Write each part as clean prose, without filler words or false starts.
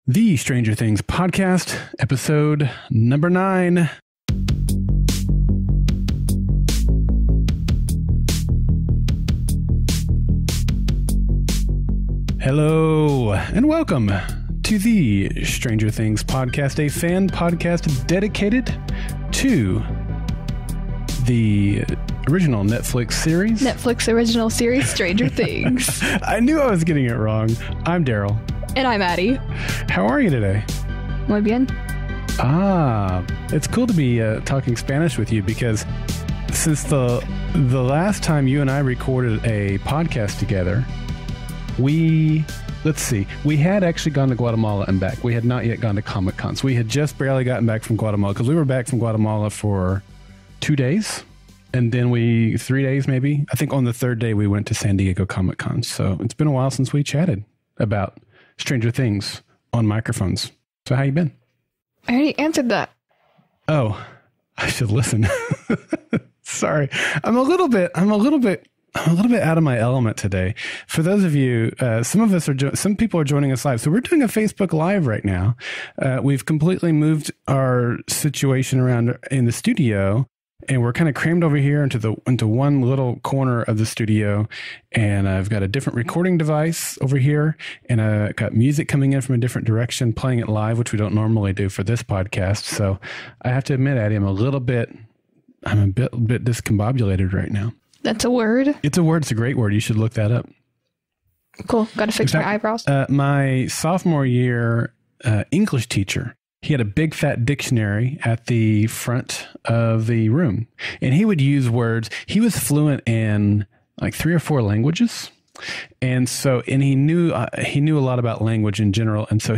The Stranger Things podcast, episode number 9. Hello, and welcome to the Stranger Things podcast, a fan podcast dedicated to the original Netflix original series, Stranger Things. I knew I was getting it wrong. I'm Darrell. And I'm Addi. How are you today? Muy bien. It's cool to be talking Spanish with you because since the last time you and I recorded a podcast together, we had actually gone to Guatemala and back. We had not yet gone to Comic-Cons. We had just barely gotten back from Guatemala because we were back from Guatemala for 2 days. And then 3 days maybe. I think on the third day we went to San Diego Comic-Con. So it's been a while since we chatted about Stranger Things on microphones. So how you been? I already answered that. Oh, I should listen. Sorry. I'm a little bit out of my element today. For those of you, some people are joining us live. So we're doing a Facebook Live right now. We've completely moved our situation around in the studio, and we're kind of crammed over here into one little corner of the studio. And I've got a different recording device over here, and I've got music coming in from a different direction, playing it live, which we don't normally do for this podcast. So I have to admit, Addi, I'm a bit discombobulated right now. That's a word? It's a word. It's a great word. You should look that up. Cool. Got to fix my eyebrows. My sophomore year English teacher, he had a big fat dictionary at the front of the room, and he would use words. He was fluent in like 3 or 4 languages. And he knew a lot about language in general. And so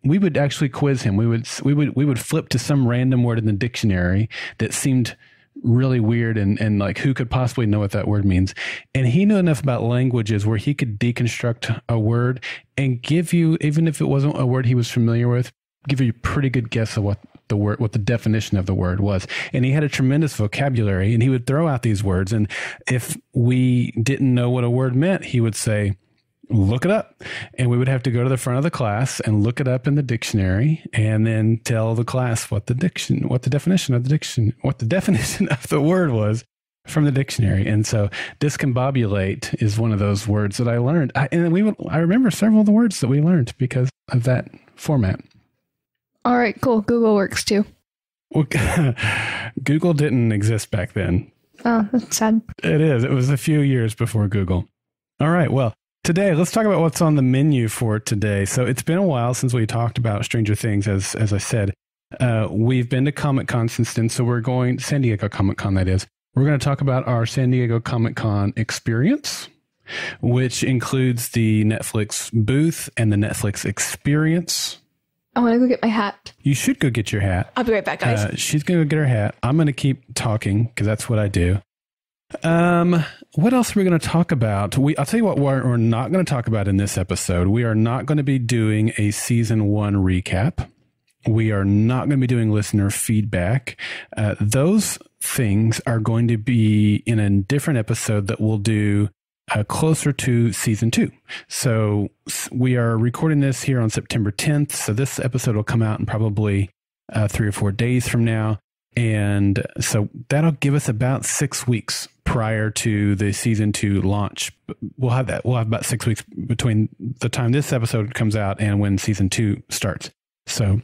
we would actually quiz him. We would flip to some random word in the dictionary that seemed really weird and like who could possibly know what that word means. And he knew enough about languages where he could deconstruct a word and give you, even if it wasn't a word he was familiar with, give you a pretty good guess of what the definition of the word was. And he had a tremendous vocabulary, and he would throw out these words. And if we didn't know what a word meant, he would say, look it up. And we would have to go to the front of the class and look it up in the dictionary and then tell the class what the definition of the word was from the dictionary. And so discombobulate is one of those words that I learned. I remember several of the words that we learned because of that format. All right, cool. Google works too. Well, Google didn't exist back then. Oh, that's sad. It is. It was a few years before Google. All right. Well, today, let's talk about what's on the menu for today. So it's been a while since we talked about Stranger Things, as I said. We've been to Comic-Con since then, so we're going to San Diego Comic-Con, that is. We're going to talk about our San Diego Comic-Con experience, which includes the Netflix booth and the Netflix experience. I want to go get my hat. You should go get your hat. I'll be right back, guys. She's going to go get her hat. I'm going to keep talking because that's what I do. What else are we going to talk about? I'll tell you what we're not going to talk about in this episode. We are not going to be doing a season 1 recap. We are not going to be doing listener feedback. Those things are going to be in a different episode that we'll do closer to season 2. So we are recording this here on September 10th. So this episode will come out in probably 3 or 4 days from now. And so that'll give us about 6 weeks prior to the season 2 launch. We'll have about 6 weeks between the time this episode comes out and when season 2 starts. So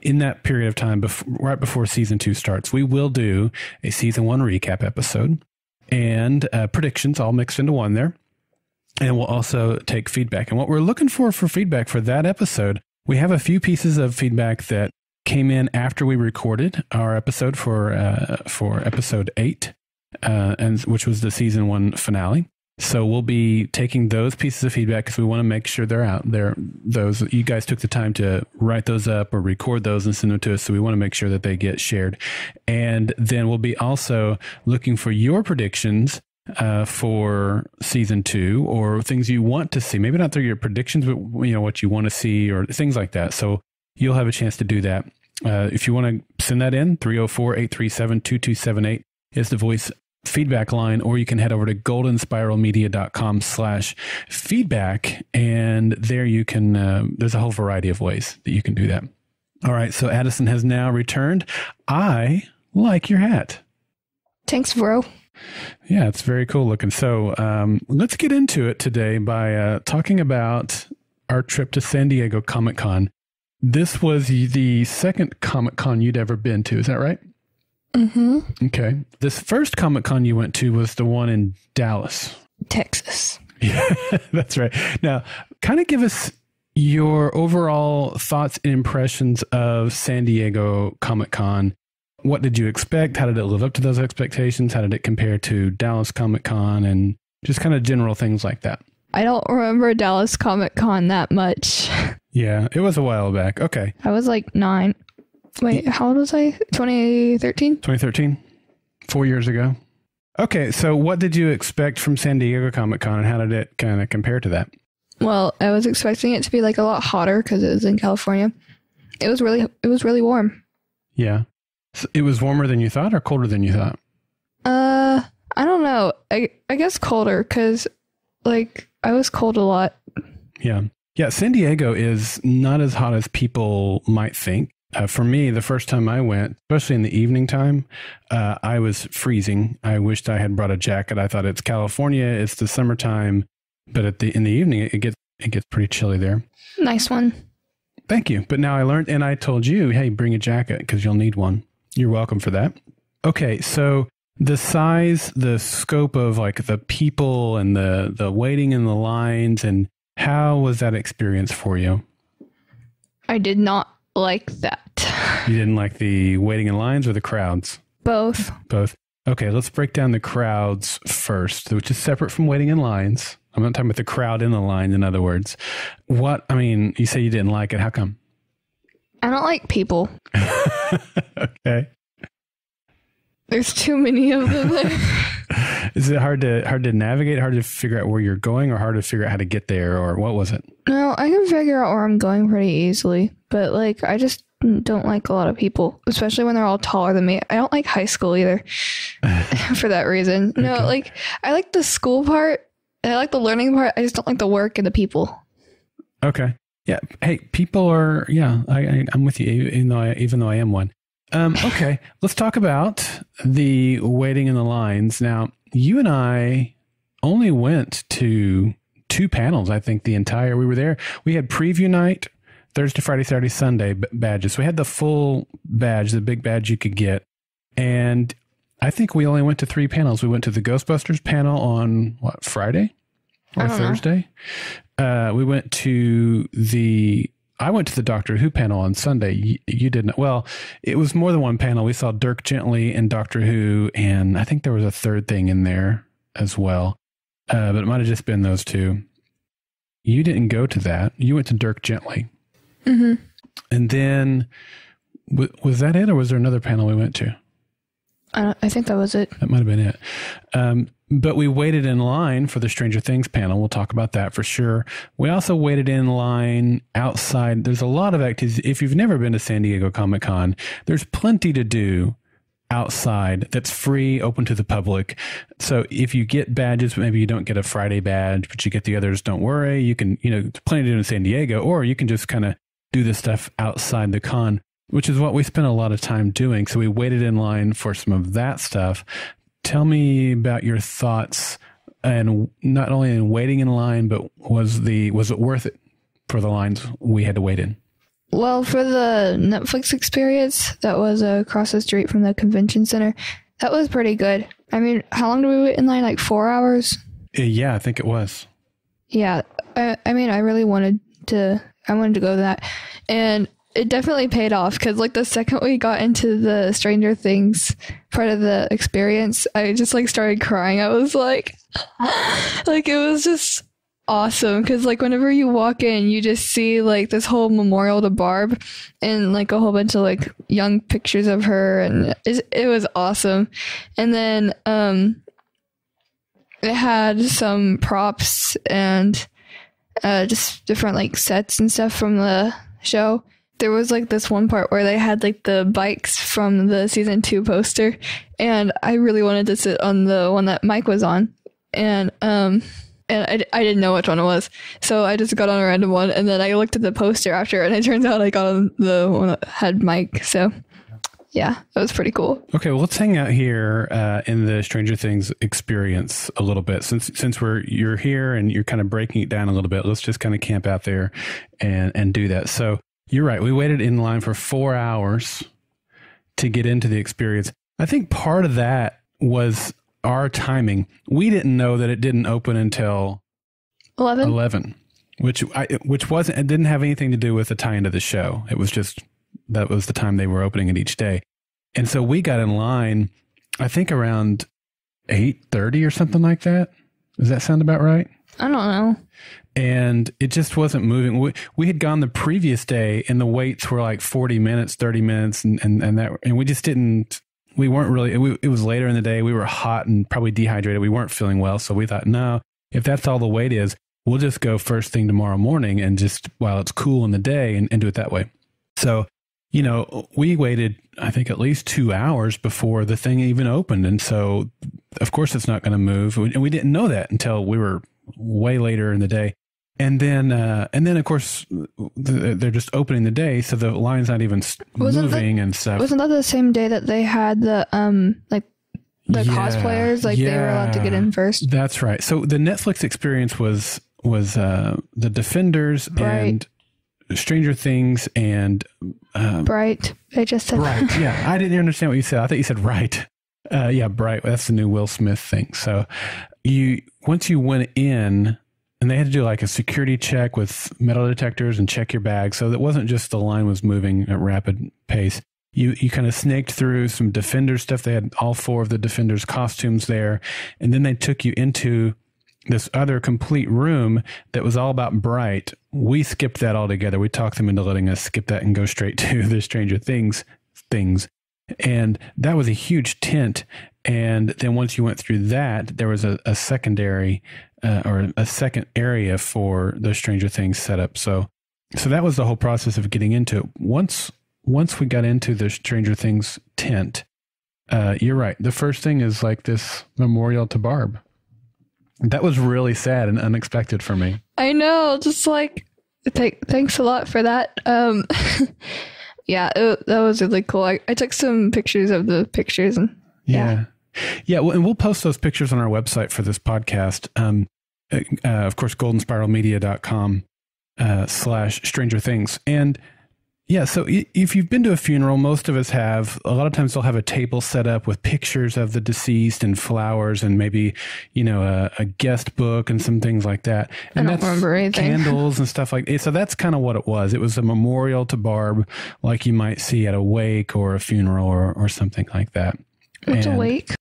in that period of time, right before season 2 starts, we will do a season 1 recap episode and predictions all mixed into one there. And we'll also take feedback. And what we're looking for feedback for that episode, we have a few pieces of feedback that came in after we recorded our episode for episode 8, and which was the season 1 finale. So we'll be taking those pieces of feedback because we want to make sure they're out there. Those you guys took the time to write those up or record those and send them to us. So we want to make sure that they get shared. And then we'll be also looking for your predictions for season 2 or things you want to see. Maybe not through your predictions, but what you want to see or things like that. So you'll have a chance to do that. If you want to send that in, 304-837-2278 is the voice feedback line, or you can head over to goldenspiralmedia.com/feedback. And there you can, there's a whole variety of ways that you can do that. All right. So Addison has now returned. I like your hat. Thanks, bro. Yeah, it's very cool looking. So let's get into it today by talking about our trip to San Diego Comic-Con. This was the second Comic-Con you'd ever been to. Is that right? Mm-hmm. Okay. This first Comic-Con you went to was the one in Dallas, Texas. Yeah, that's right. Now, kind of give us your overall thoughts and impressions of San Diego Comic-Con. What did you expect? How did it live up to those expectations? How did it compare to Dallas Comic-Con, and just kind of general things like that? I don't remember Dallas Comic-Con that much. Yeah, it was a while back. Okay. I was like 9. Wait, how old was I? 2013? 2013? 4 years ago. Okay, so what did you expect from San Diego Comic-Con, and how did it kind of compare to that? Well, I was expecting it to be like a lot hotter because it was in California. It was really warm. Yeah. So it was warmer than you thought, or colder than you thought? I don't know. I guess colder because like I was cold a lot. Yeah. Yeah, San Diego is not as hot as people might think. For me, the first time I went, especially in the evening time, I was freezing. I wished I had brought a jacket. I thought it's California, it's the summertime, but in the evening it gets pretty chilly there. Nice one. Thank you. But now I learned, and I told you, hey, bring a jacket because you'll need one. You're welcome for that. Okay, so the size, the scope of like the people and the waiting in the lines, and how was that experience for you? I did not like that. You didn't like the waiting in lines or the crowds? Both. Both. Okay, let's break down the crowds first, which is separate from waiting in lines. I'm not talking about the crowd in the line, in other words. You say you didn't like it. How come? I don't like people. Okay. There's too many of them there. Is it hard to navigate, hard to figure out where you're going, or hard to figure out how to get there, or what was it? No, I can figure out where I'm going pretty easily, but like I just don't like a lot of people, especially when they're all taller than me. I don't like high school either for that reason. No, Okay. like I like the school part and I like the learning part. I just don't like the work and the people. Okay. Yeah. Hey, people are, yeah, I'm with you, even though I am one. Okay. Let's talk about the waiting in the lines. Now, you and I only went to 2 panels, I think, we were there. We had preview night, Thursday, Friday, Saturday, Sunday badges. So we had the full badge, the big badge you could get. And I think we only went to 3 panels. We went to the Ghostbusters panel on Friday or Thursday? I went to the Doctor Who panel on Sunday. You didn't. Well, it was more than one panel. We saw Dirk Gently and Doctor Who, and I think there was a third thing in there as well. But it might have just been those 2. You didn't go to that. You went to Dirk Gently. Mm-hmm. And then, was that it, or was there another panel we went to? I think that was it. That might have been it. But we waited in line for the Stranger Things panel. We'll talk about that for sure. We also waited in line outside. There's a lot of activities. If you've never been to San Diego Comic-Con, there's plenty to do outside that's free, open to the public. So if you get badges, maybe you don't get a Friday badge, but you get the others, don't worry. You can, there's plenty to do in San Diego, or you can just kind of do the stuff outside the con, which is what we spent a lot of time doing. So we waited in line for some of that stuff. Tell me about your thoughts, and not only in waiting in line, but was it worth it for the lines we had to wait in? Well, for the Netflix experience that was across the street from the convention center, that was pretty good. I mean, how long did we wait in line? Like 4 hours? Yeah, I think it was. Yeah. I mean, I really wanted to go to that. And it definitely paid off because like the second we got into the Stranger Things part of the experience, I just like started crying. I was like it was just awesome because like whenever you walk in, you just see like this whole memorial to Barb and like a whole bunch of like young pictures of her, and it was awesome. And then it had some props and just different like sets and stuff from the show. there was like this one part where they had like the bikes from the season 2 poster, and I really wanted to sit on the one that Mike was on, and I didn't know which one it was, so I just got on a random one, and then I looked at the poster after, and it turns out I got on the one that had Mike. So yeah, that was pretty cool. Okay, well, let's hang out here in the Stranger Things experience a little bit. Since you're here and you're kind of breaking it down a little bit, let's just kind of camp out there and do that. So you're right. We waited in line for 4 hours to get into the experience. I think part of that was our timing. We didn't know that it didn't open until 11, which wasn't. It didn't have anything to do with the tie into the show. It was just that was the time they were opening it each day. And so we got in line, I think around 8:30 or something like that. Does that sound about right? I don't know. And it just wasn't moving. We had gone the previous day and the waits were like 40 minutes, 30 minutes. And we just didn't, we weren't really, it was later in the day. We were hot and probably dehydrated. We weren't feeling well. So we thought, no, if that's all the wait is, we'll just go first thing tomorrow morning and just while it's cool in the day and do it that way. So, you know, we waited, I think, at least 2 hours before the thing even opened. And so, of course, it's not going to move. And we didn't know that until we were way later in the day. And then, of course, they're just opening the day. So the line's not even moving and stuff. Wasn't that the same day that they had the cosplayers? Like they were allowed to get in first? That's right. So the Netflix experience was the Defenders and Stranger Things and Bright. They just said Bright. Yeah, I didn't understand what you said. I thought you said Right. Yeah, Bright. That's the new Will Smith thing. So once you went in, and they had to do like a security check with metal detectors and check your bag. So it wasn't just the line was moving at rapid pace. You kind of snaked through some Defender stuff. They had all 4 of the Defenders costumes there, and then they took you into this other complete room that was all about Bright. We skipped that altogether. We talked them into letting us skip that and go straight to the Stranger Things. And that was a huge tent. And then once you went through that, there was a secondary or a second area for the Stranger Things setup. So that was the whole process of getting into it. Once we got into the Stranger Things tent, you're right. The first thing is like this memorial to Barb. That was really sad and unexpected for me. I know. Just like, thanks a lot for that. Yeah, that was really cool. I took some pictures of the pictures. And yeah. Well, and we'll post those pictures on our website for this podcast. Of course, goldenspiralmedia.com/Stranger Things. And yeah, so if you've been to a funeral, most of us have. A lot of times they'll have a table set up with pictures of the deceased and flowers and maybe, a guest book and some things like that. And I don't remember anything. Candles and stuff like that. So that's kind of what it was. It was a memorial to Barb, like you might see at a wake or a funeral or something like that. What's a wake?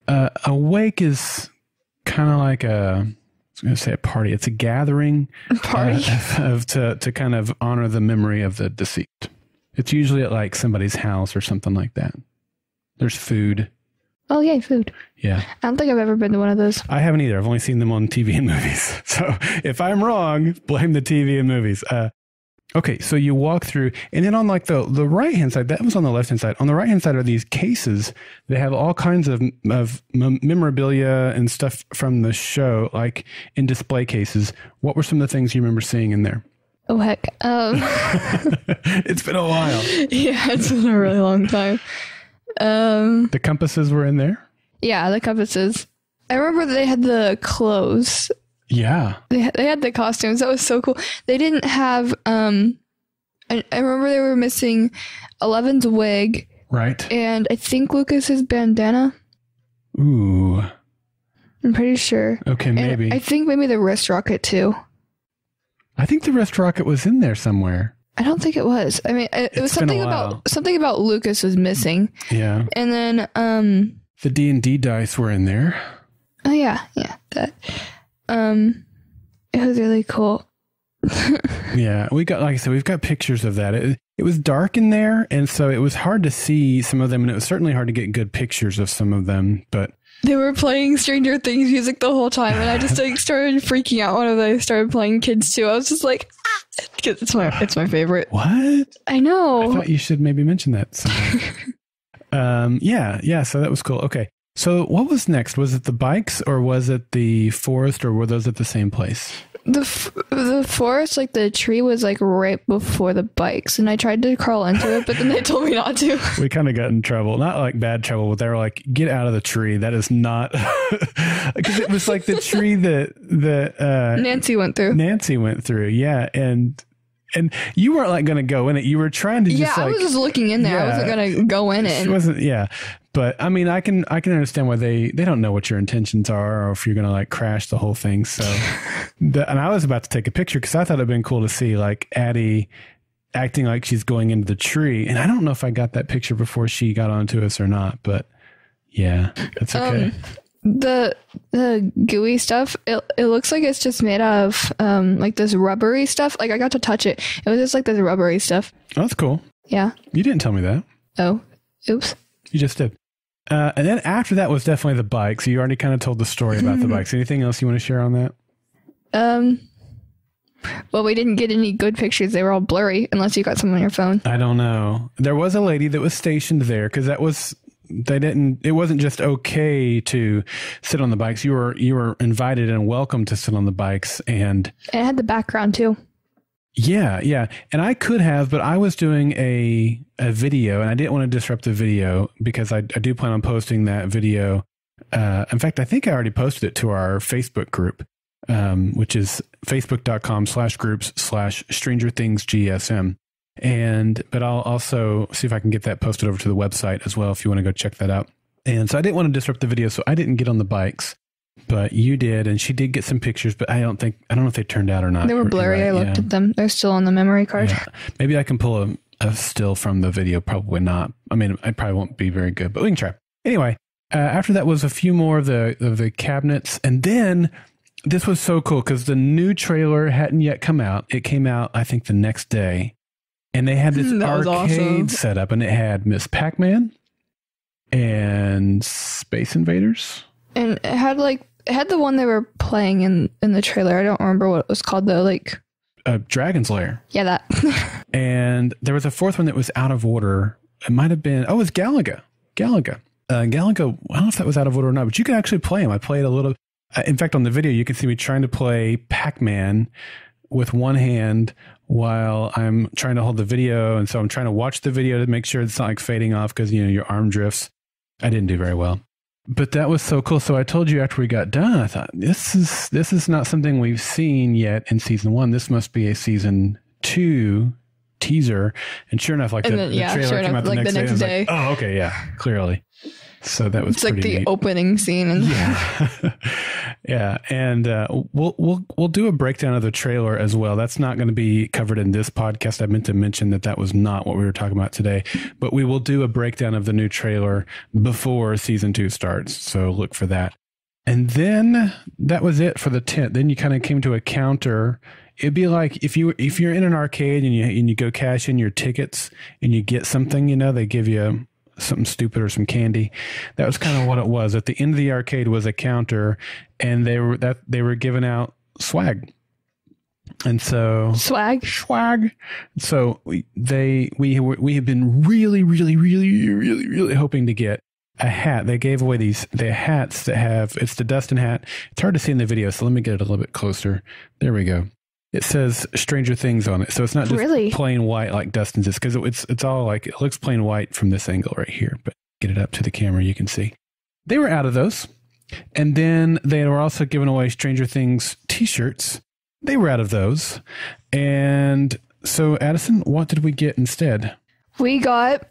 A wake is kind of like I was going to say a party. It's a gathering to kind of honor the memory of the deceased. It's usually at like somebody's house or something like that. There's food. Oh, yay, food. Yeah. I don't think I've ever been to one of those. I haven't either. I've only seen them on TV and movies. So if I'm wrong, blame the TV and movies. Okay, so you walk through, and then on like the right-hand side, that was on the left-hand side. On the right-hand side are these cases. They have all kinds of memorabilia and stuff from the show, like in display cases. What were some of the things you remember seeing in there? Oh, heck. It's been a while. Yeah, it's been a really long time. The compasses were in there? Yeah, the compasses. I remember they had the clothes. Yeah. They had the costumes. That was so cool. They didn't have, I remember they were missing Eleven's wig. Right. And I think Lucas's bandana. Ooh. I'm pretty sure. Okay, maybe. And I think maybe the wrist rocket too. I think the wrist rocket was in there somewhere. I don't think it was. I mean, it was something about Lucas was missing. Yeah. And then, the D&D dice were in there. Oh yeah. That. It was really cool. Yeah, like I said, we've got pictures of that. It was dark in there, and so it was hard to see some of them, and it was certainly hard to get good pictures of some of them. But they were playing Stranger Things music the whole time, and I just like started freaking out when they started playing Kids 2. I was just like, because it's my favorite. What? I know. I thought you should maybe mention that somewhere. Yeah. So that was cool. Okay. So what was next? Was it the bikes or was it the forest, or were those at the same place? The forest, like the tree was like right before the bikes, and I tried to crawl into it, but then they told me not to. We kind of got in trouble, not like bad trouble, but they were like, "Get out of the tree." That is not, because it was like the tree that Nancy went through. Yeah, and you weren't like going to go in it. You were trying to just I was just looking in there. I wasn't going to go in it. She wasn't. Yeah. But I mean, I can understand why they don't know what your intentions are, or if you're going to like crash the whole thing. So, and I was about to take a picture because I thought it'd been cool to see like Addi acting like she's going into the tree. And I don't know if I got that picture before she got onto us or not, but yeah, that's okay. The gooey stuff, it looks like it's just made out of like this rubbery stuff. Like I got to touch it. It was just like this rubbery stuff. Oh, that's cool. Yeah. You didn't tell me that. Oh, oops. You just did. And then after that was definitely the bike. So you already kind of told the story about the bikes. Anything else you want to share on that? Well, we didn't get any good pictures. They were all blurry unless you got some on your phone. I don't know. There was a lady that was stationed there because it wasn't just okay to sit on the bikes. You were invited and welcome to sit on the bikes, and it had the background too. Yeah. And I could have, but I was doing a video and I didn't want to disrupt the video because I do plan on posting that video. In fact, I think I already posted it to our Facebook group, which is facebook.com/groups/StrangerThingsGSM. But I'll also see if I can get that posted over to the website as well, if you want to go check that out. And so I didn't want to disrupt the video, so I didn't get on the bikes. But you did, and she did get some pictures, but I don't know if they turned out or not. They were blurry. Right, I looked at them. They're still on the memory card. Yeah. Maybe I can pull a still from the video. Probably not. I mean, I probably won't be very good, but we can try. Anyway, after that was a few more of the cabinets, and then this was so cool because the new trailer hadn't yet come out. It came out, I think, the next day, and they had this arcade set up, and it had Miss Pac-Man and Space Invaders. And it had the one they were playing in the trailer. I don't remember what it was called though. Dragon's Lair. Yeah, that. And there was a fourth one that was out of order. It might have been. Oh, it was Galaga. Galaga. I don't know if that was out of order or not, but you can actually play them. I played a little. In fact, on the video, you can see me trying to play Pac-Man with one hand while I'm trying to hold the video, and so I'm trying to watch the video to make sure it's not like fading off because your arm drifts. I didn't do very well. But that was so cool. So I told you after we got done, I thought, this is not something we've seen yet in season 1. This must be a season 2 teaser. And sure enough, the trailer came out the next day. Like, oh, okay, yeah, clearly. So that was pretty neat. It's like the opening scene. Yeah. Yeah. And we'll do a breakdown of the trailer as well. That's not going to be covered in this podcast. I meant to mention that was not what we were talking about today, but we will do a breakdown of the new trailer before season 2 starts. So look for that. And then that was it for the tent. Then you kind of came to a counter. It'd be like if you're in an arcade and you go cash in your tickets and you get something, they give you something stupid or some candy. That was kind of what it was. At the end of the arcade was a counter, and they were giving out swag. And so swag. So we have been really, really, really, really, really hoping to get a hat. They gave away the hats that have, it's the Dustin hat. It's hard to see in the video, so let me get it a little bit closer. There we go. It says Stranger Things on it. So it's not just plain white like Dustin's is, because it's all like, it looks plain white from this angle right here, but get it up to the camera, you can see. They were out of those. And then they were also giving away Stranger Things t-shirts. They were out of those. And so Addison, what did we get instead? We got,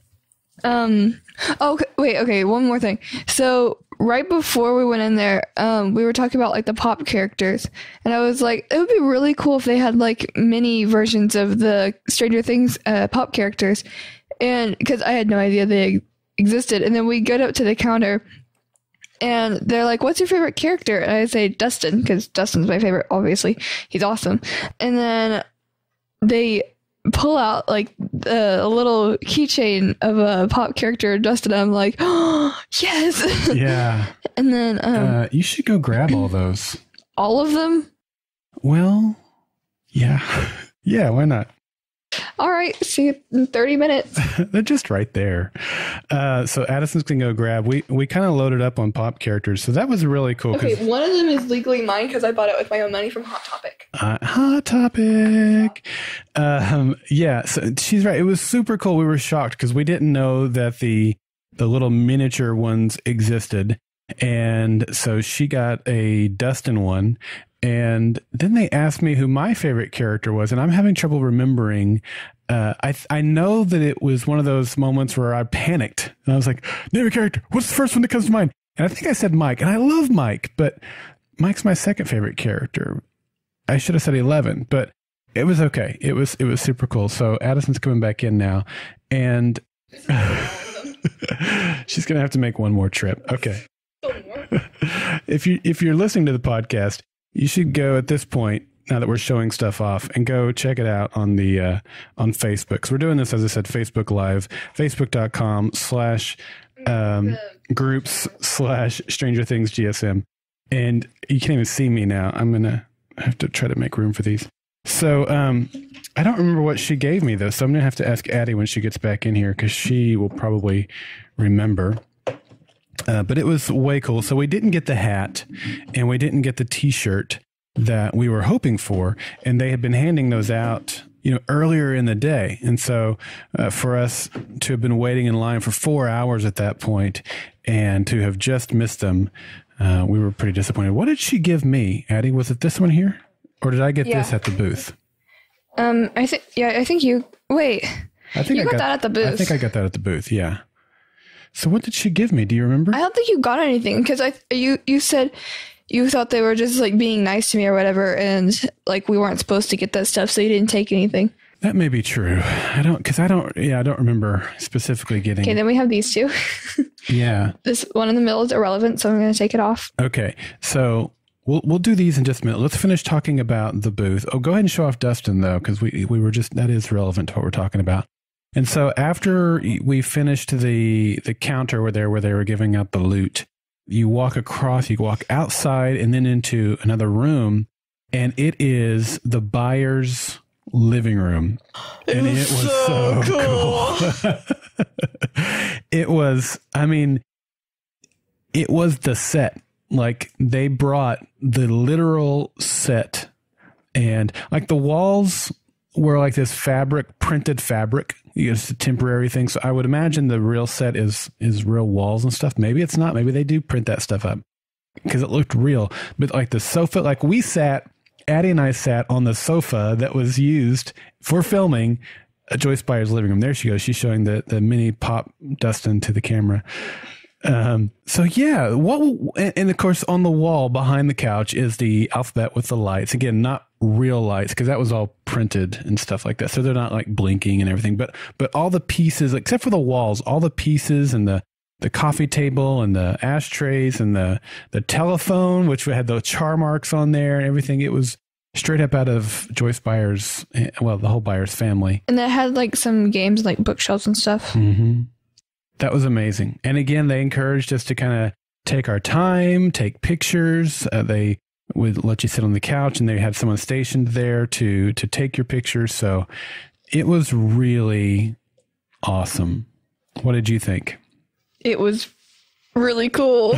okay, one more thing. So right before we went in there, we were talking about the pop characters, and I was like, it would be really cool if they had mini versions of the Stranger Things pop characters, and because I had no idea they existed. And then we go up to the counter, and they're like, "What's your favorite character?" And I say Dustin, because Dustin's my favorite. Obviously, he's awesome. And then they pull out a little keychain of a pop character, Dustin. I'm like, oh, yes. Yeah. And then you should go grab all those. All of them? Well, yeah. Yeah, why not? All right. See you in 30 minutes. They're just right there. So Addison's going to go grab. We kind of loaded up on pop characters. So that was really cool. Okay, one of them is legally mine because I bought it with my own money from Hot Topic. Hot Topic. Yeah, so she's right. It was super cool. We were shocked because we didn't know that the little miniature ones existed. And so she got a Dustin one. And then they asked me who my favorite character was, and I'm having trouble remembering. I know that it was one of those moments where I panicked. And I was like, name a character. What's the first one that comes to mind? And I think I said Mike, and I love Mike, but Mike's my second favorite character. I should have said 11, but it was okay. It was super cool. So Addison's coming back in now, and she's going to have to make one more trip. Okay. If you're listening to the podcast, you should go at this point, now that we're showing stuff off, and go check it out on the on Facebook. So we're doing this, as I said, Facebook Live, facebook.com/groups/Stranger Things GSM. And you can't even see me now. I'm going to have to try to make room for these. So I don't remember what she gave me, though. So I'm going to have to ask Addi when she gets back in here, because she will probably remember. But it was way cool. So we didn't get the hat and we didn't get the T-shirt that we were hoping for. And they had been handing those out, earlier in the day. And so for us to have been waiting in line for 4 hours at that point and to have just missed them, we were pretty disappointed. What did she give me, Addi? Was it this one here? Or did I get this at the booth? I think you got that at the booth. I think I got that at the booth. Yeah. So what did she give me? Do you remember? I don't think you got anything because you said you thought they were just like being nice to me or whatever, and like we weren't supposed to get that stuff, so you didn't take anything. That may be true. I don't remember specifically getting. Okay, then we have these two. Yeah. This one in the middle is irrelevant, so I'm going to take it off. Okay, so we'll do these in just a minute. Let's finish talking about the booth. Oh, go ahead and show off Dustin though, because we were just, that is relevant to what we're talking about. And so after we finished the counter where they were giving out the loot, you walk outside and then into another room, and it is the buyer's living room. And it was so cool. It was the set. Like they brought the literal set, and like the walls were like this printed fabric. It's a temporary thing. So I would imagine the real set is real walls and stuff. Maybe it's not. Maybe they do print that stuff up because it looked real. But like the sofa, like Addi and I sat on the sofa that was used for filming Joyce Byers' living room. There she goes. She's showing the mini pop Dustin to the camera. So yeah, and of course on the wall behind the couch is the alphabet with the lights. Again, not real lights because that was all printed and stuff like that. So they're not like blinking and everything, but all the pieces, except for the walls, all the pieces and the coffee table and the ashtrays and the telephone, which had the char marks on there and everything. It was straight up out of Joyce Byers, well, the whole Byers family. And it had like some games, like bookshelves and stuff. Mm-hmm. That was amazing. And again, they encouraged us to kind of take our time, take pictures. They would let you sit on the couch, and they had someone stationed there to take your pictures. So it was really awesome. What did you think? It was really cool.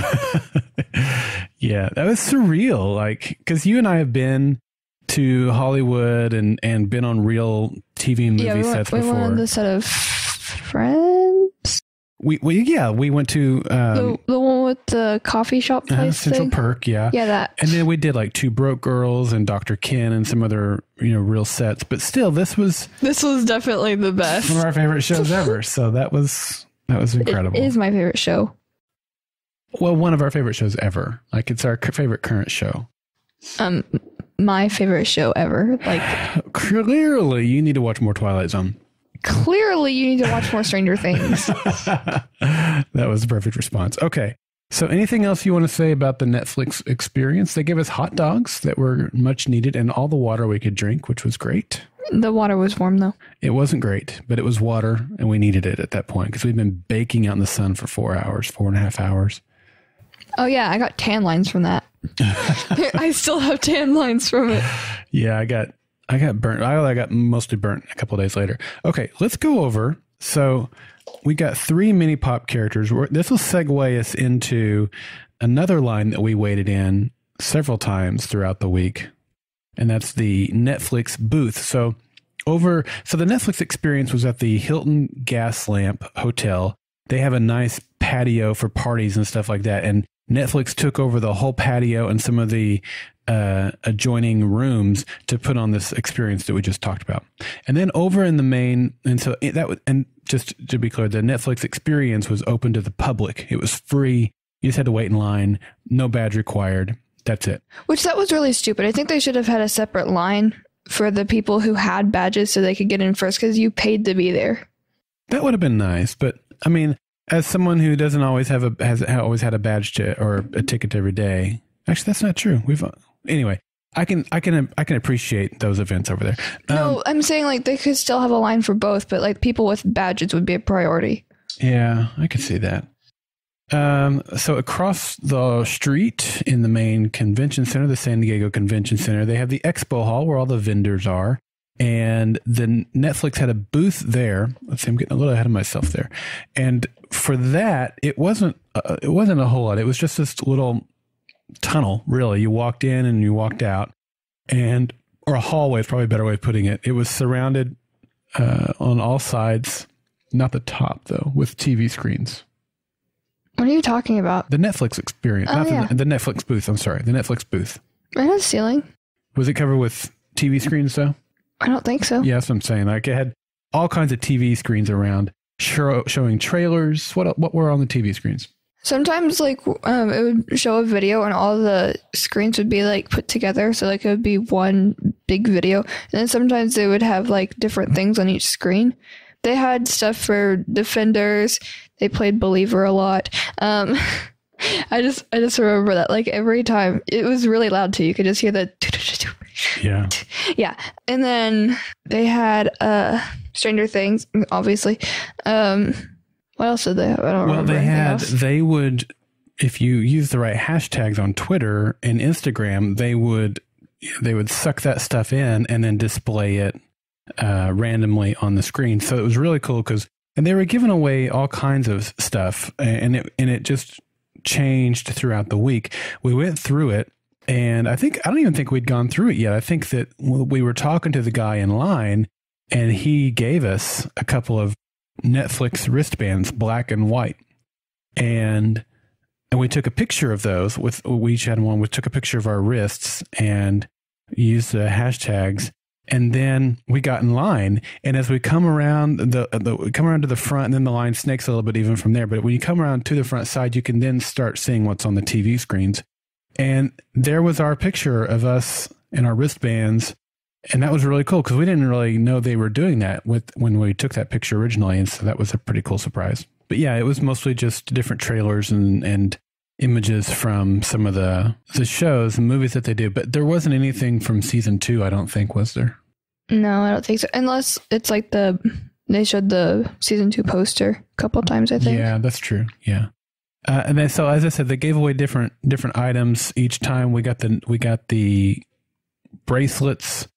Yeah, that was surreal. Like, because you and I have been to Hollywood and been on real TV and movie sets before. We went on the set of Friends. We went to the one with the coffee shop place Central thing. Perk, yeah, that. And then we did like Two Broke Girls and Dr. Ken and some other real sets. But still, this was definitely the best. One of our favorite shows ever. So that was incredible. It is my favorite show. Well, one of our favorite shows ever. Like it's our favorite current show. My favorite show ever. Like clearly, you need to watch more Twilight Zone. Clearly, you need to watch more Stranger Things. That was the perfect response. Okay. So anything else you want to say about the Netflix experience? They gave us hot dogs that were much needed and all the water we could drink, which was great. The water was warm, though. It wasn't great, but it was water, and we needed it at that point because we'd been baking out in the sun for 4.5 hours. Oh, yeah. I got tan lines from that. I still have tan lines from it. Yeah, I got burnt. I got mostly burnt a couple of days later. Okay, let's go over. So we got 3 mini pop characters. This will segue us into another line that we waited in several times throughout the week, and that's the Netflix booth. So the Netflix experience was at the Hilton Gaslamp Hotel. They have a nice patio for parties and stuff like that, and Netflix took over the whole patio and some of the adjoining rooms to put on this experience that we just talked about. And then over in the main, and just to be clear, the Netflix experience was open to the public. It was free. You just had to wait in line. No badge required. That's it. Which that was really stupid. I think they should have had a separate line for the people who had badges so they could get in first because you paid to be there. That would have been nice, but I mean, as someone who doesn't always has always had a badge or a ticket every day, actually, that's not true. Anyway. I can appreciate those events over there. No, I'm saying like they could still have a line for both, but like people with badges would be a priority. Yeah, I could see that. So across the street in the main convention center, the San Diego Convention Center, they have the expo hall where all the vendors are. And the Netflix had a booth there. Let's see, I'm getting a little ahead of myself there. And for that, it wasn't a whole lot. It was just this little tunnel, really. You walked in and you walked out, or a hallway is probably a better way of putting it. It was surrounded on all sides, not the top though, with TV screens. What are you talking about? The Netflix experience, the Netflix booth. I'm sorry, the Netflix booth. Right on the ceiling. Was it covered with TV screens though? I don't think so. Yeah, that's what I'm saying. Like it had all kinds of TV screens around showing trailers. What were on the TV screens? Sometimes like it would show a video and all the screens would be like put together. So like it would be one big video. And then sometimes they would have like different things on each screen. They had stuff for Defenders. They played Believer a lot. I just remember that like every time it was really loud too. You could just hear the yeah. Yeah. And then they had Stranger Things, obviously. What else did they have? I don't remember. They would, if you use the right hashtags on Twitter and Instagram, they would suck that stuff in and then display it randomly on the screen. So it was really cool and they were giving away all kinds of stuff and it just changed throughout the week. We went through it and I don't even think we'd gone through it yet. I think that we were talking to the guy in line and he gave us a couple of Netflix wristbands, black and white. And we took a picture of those we each had one. We took a picture of our wrists and used the hashtags. And then we got in line. And as we come around come around to the front, and then the line snakes a little bit even from there. But when you come around to the front side, you can then start seeing what's on the TV screens. And there was our picture of us and our wristbands. And that was really cool because we didn't really know they were doing that when we took that picture originally. And so that was a pretty cool surprise. But yeah, it was mostly just different trailers and images from some of the shows and movies that they do. But there wasn't anything from season 2, I don't think, was there? No, I don't think so. Unless it's like they showed the season 2 poster a couple of times, I think. Yeah, that's true. Yeah. And then, so as I said, they gave away different items each time. We got the bracelets.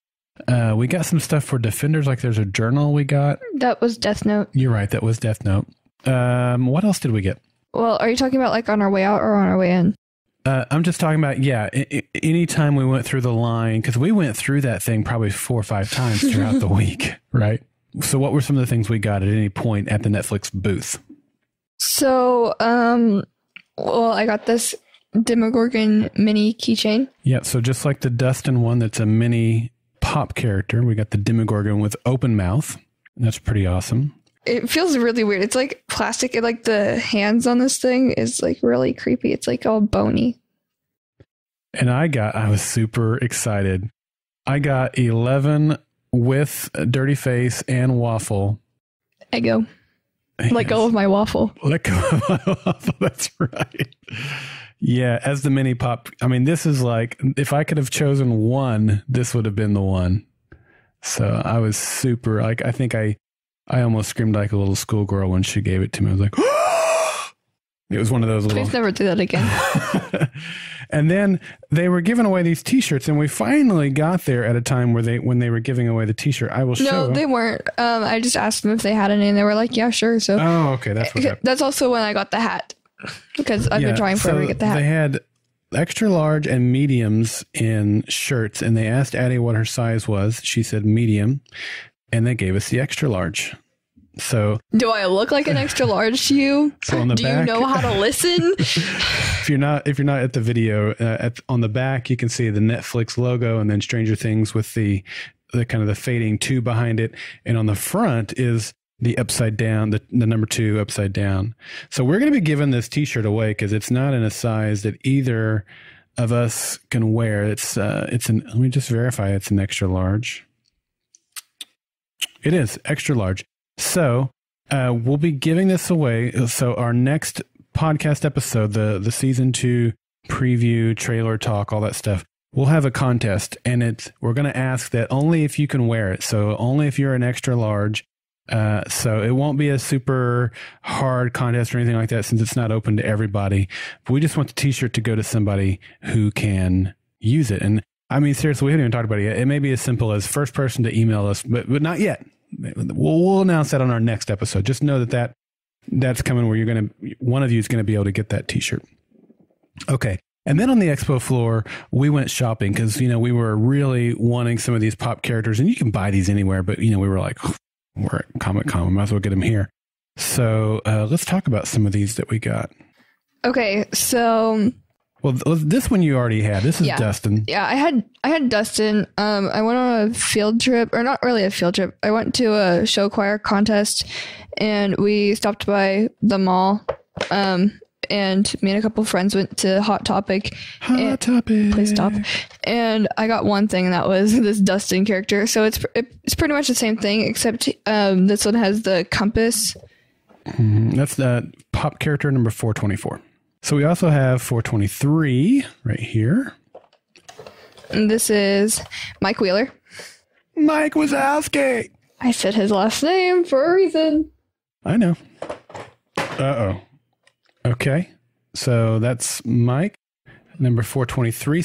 We got some stuff for Defenders, like there's a journal we got. That was Death Note. You're right, that was Death Note. What else did we get? Well, are you talking about like on our way out or on our way in? I'm just talking about, anytime we went through the line, because we went through that thing probably 4 or 5 times throughout the week, right? So what were some of the things we got at any point at the Netflix booth? So, I got this Demogorgon mini keychain. Yeah, so just like the Dustin one that's a mini pop character, we got the Demogorgon with open mouth. That's pretty awesome. It feels really weird. It's like plastic, and like the hands on this thing is like really creepy. It's like all bony. And I was super excited. I got 11 with Dirty Face and Waffle. Eggo. Yes. Let go of my waffle. Let go of my waffle. That's right. Yeah, as the mini pop. I mean, this is like, if I could have chosen one, this would have been the one. So I was super, like, I think I almost screamed like a little schoolgirl when she gave it to me. I was like, it was one of those little. Please never do that again. And then they were giving away these T-shirts, and we finally got there at a time when they were giving away the T-shirt. I will show. No, they weren't. I just asked them if they had any, and they were like, "Yeah, sure." So. Oh, okay, that's what happened. That's also when I got the hat, because I've been trying forever to get the hat. They had extra large and mediums in shirts, and they asked Addi what her size was. She said medium, and they gave us the extra large. So, do I look like an extra large to you? So on the do back, you know how to listen? If you're not at the video, on the back you can see the Netflix logo, and then Stranger Things with the kind of the fading 2 behind it, and on the front is the upside down, the number 2 upside down. So we're going to be giving this T-shirt away because it's not in a size that either of us can wear. It's let me just verify it's an extra large. It is extra large. So we'll be giving this away. So our next podcast episode, the season 2 preview, trailer talk, all that stuff, we'll have a contest, and we're going to ask that only if you can wear it. So only if you're an extra large. So it won't be a super hard contest or anything like that, since it's not open to everybody. But we just want the T-shirt to go to somebody who can use it. And I mean, seriously, we haven't even talked about it yet. It may be as simple as first person to email us, but not yet. We'll announce that on our next episode. Just know that's coming, where one of you is going to be able to get that T-shirt. Okay. And then on the expo floor, we went shopping because, we were really wanting some of these pop characters, and you can buy these anywhere, but, we were like, we're at Comic-Con, we might as well get them here. So let's talk about some of these that we got. Okay. So. Well, this one you already had. This is Dustin. Yeah, I had Dustin. I went on a field trip, or not really a field trip. I went to a show choir contest, and we stopped by the mall. And me and a couple of friends went to Hot Topic. Please stop. And I got one thing, and that was this Dustin character. So it's pretty much the same thing, except this one has the compass. Mm-hmm. That's the pop character number 424. So we also have 423 right here. And this is Mike Wheeler. Mike Wazowski. I said his last name for a reason. I know. Uh-oh. Okay. So that's Mike, number 423.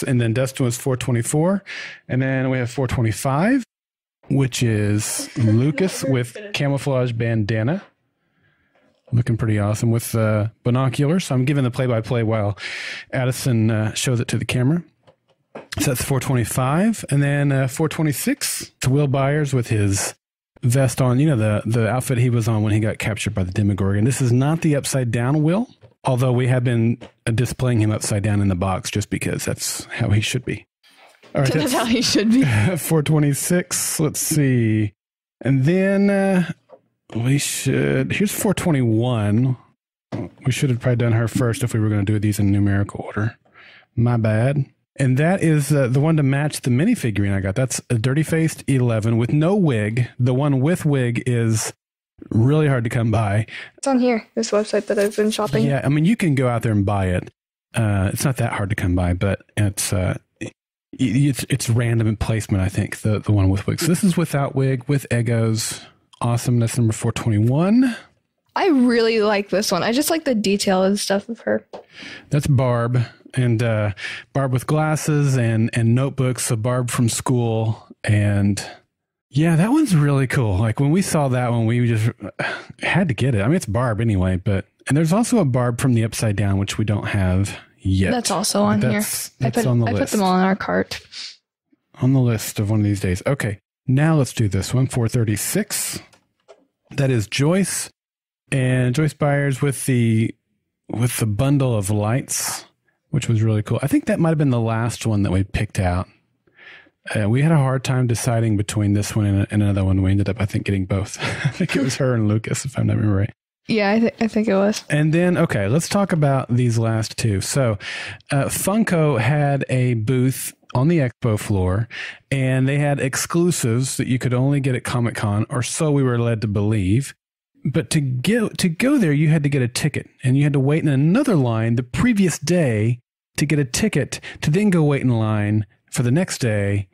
And then Dustin was 424. And then we have 425, which is Lucas with camouflage bandana. Looking pretty awesome with binoculars. So I'm giving the play-by-play while Addison shows it to the camera. So that's 425. And then 426, to Will Byers with his vest on. The outfit he was on when he got captured by the Demogorgon. This is not the upside-down Will, although we have been displaying him upside down in the box just because that's how he should be. All right, that's how he should be. 426. Let's see. And then... here's 421. We should have probably done her first if we were going to do these in numerical order. My bad. And that is the one to match the minifigurine I got. That's a Dirty Faced 11 with no wig. The one with wig is really hard to come by. It's on here, this website that I've been shopping. Yeah, I mean, you can go out there and buy it. It's not that hard to come by, but it's random in placement, I think, the one with wig. So this is without wig, with Eggos. Awesome. That's number 421. I really like this one. I just like the detail and stuff of her. That's Barb. And Barb with glasses and notebooks. So Barb from school. And yeah, that one's really cool. Like when we saw that one, we just had to get it. I mean, it's Barb anyway. And there's also a Barb from the Upside Down, which we don't have yet. That's also on here. That's on the list. I put them all in our cart. On the list of one of these days. Okay. Now let's do this one. 436. That is Joyce, and Joyce Byers with the bundle of lights, which was really cool. I think that might have been the last one that we picked out. We had a hard time deciding between this one and another one. We ended up, I think, getting both. I think it was her and Lucas, if I'm not remembering right. Yeah, I think it was. And then, okay, let's talk about these last two. So Funko had a booth on the expo floor, and they had exclusives that you could only get at Comic-Con, or so we were led to believe. But to go there, you had to get a ticket, and you had to wait in another line the previous day to get a ticket, to then go wait in line for the next day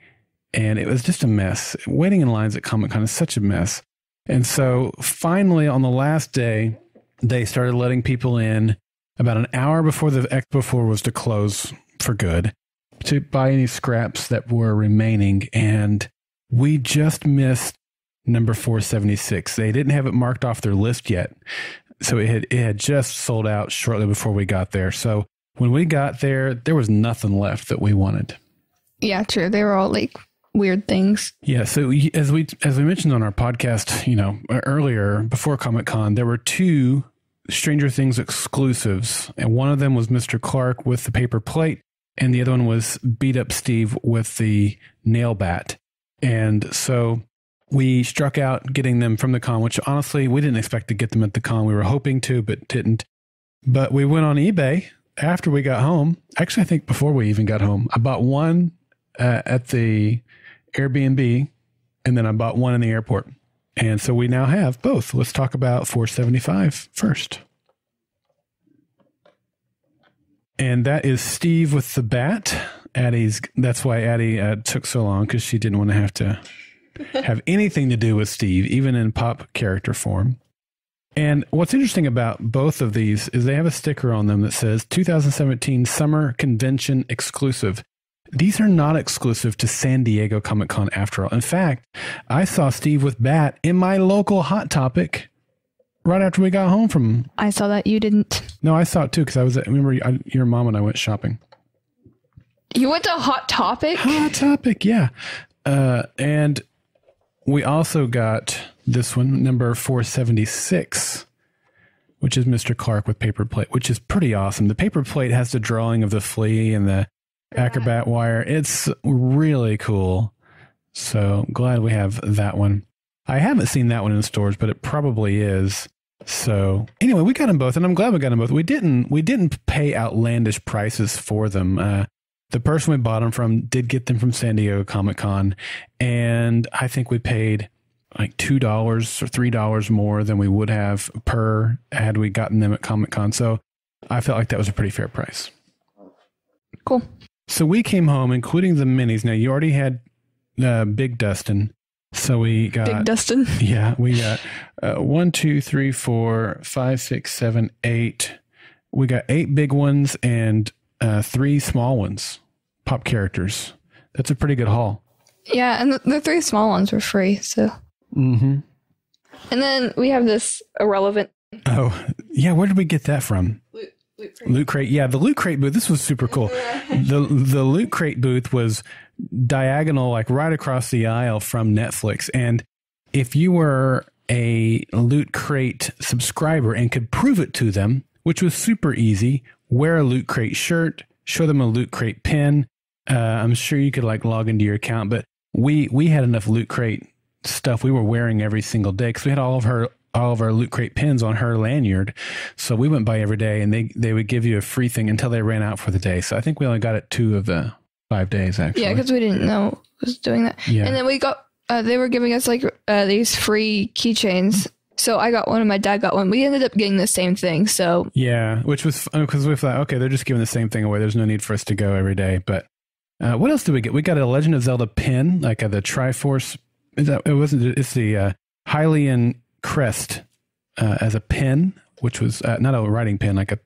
And it was just a mess. Waiting in lines at Comic-Con is such a mess. And so finally on the last day, they started letting people in about an hour before the expo floor was to close for good to buy any scraps that were remaining. And we just missed number 476. They didn't have it marked off their list yet. So it had just sold out shortly before we got there. So when we got there, there was nothing left that we wanted. Yeah, true. They were all like weird things. Yeah. So as we mentioned on our podcast, earlier before Comic-Con, there were 2 Stranger Things exclusives. And one of them was Mr. Clark with the paper plate. And the other one was Beat Up Steve with the nail bat. And so we struck out getting them from the con, which honestly, we didn't expect to get them at the con. We were hoping to, but didn't. But we went on eBay after we got home. Actually, I think before we even got home, I bought one at the Airbnb, and then I bought one in the airport. And so we now have both. Let's talk about 475 first. And that is Steve with the bat. That's why Addi took so long, because she didn't want to have anything to do with Steve, even in pop character form. And what's interesting about both of these is they have a sticker on them that says 2017 Summer Convention Exclusive. These are not exclusive to San Diego Comic-Con after all. In fact, I saw Steve with bat in my local Hot Topic right after we got home from... I saw that. You didn't. No, I saw it too, because your mom and I went shopping. You went to Hot Topic? Hot Topic, yeah. And we also got this one, number 476, which is Mr. Clark with paper plate, which is pretty awesome. The paper plate has the drawing of the flea and the acrobat wire. It's really cool. So glad we have that one. I haven't seen that one in stores, but it probably is. So anyway, we got them both, and I'm glad we got them both. We didn't pay outlandish prices for them. The person we bought them from did get them from San Diego Comic-Con, and I think we paid like $2 or $3 more than we would have had we gotten them at Comic-Con. So I felt like that was a pretty fair price. Cool. So we came home, including the minis. Now, you already had Big Dustin. So we got... Big Dustin? Yeah, we got 1, 2, 3, 4, 5, 6, 7, 8. We got 8 big ones and 3 small ones. Pop characters. That's a pretty good haul. Yeah, and the 3 small ones were free, so... Mm-hmm. And then we have this irrelevant... Oh, yeah, where did we get that from? Loot Crate. Yeah, the Loot Crate booth. This was super cool. The Loot Crate booth was diagonal, like right across the aisle from Netflix. And if you were a Loot Crate subscriber and could prove it to them, which was super easy, wear a Loot Crate shirt, show them a Loot Crate pin. I'm sure you could like log into your account, but we had enough Loot Crate stuff we were wearing every single day because we had all of our Loot Crate pins on her lanyard. So we went by every day, and they would give you a free thing until they ran out for the day. So I think we only got it 2 of the 5 days, actually. Yeah, because we didn't know it was doing that. Yeah. And then we got, they were giving us like these free keychains. So I got one and my dad got one. We ended up getting the same thing. So yeah, which was because we thought, okay, they're just giving the same thing away. There's no need for us to go every day. But what else did we get? We got a Legend of Zelda pin, like the Triforce. It's the Hylian crest as a pin, which was not a writing pin, like a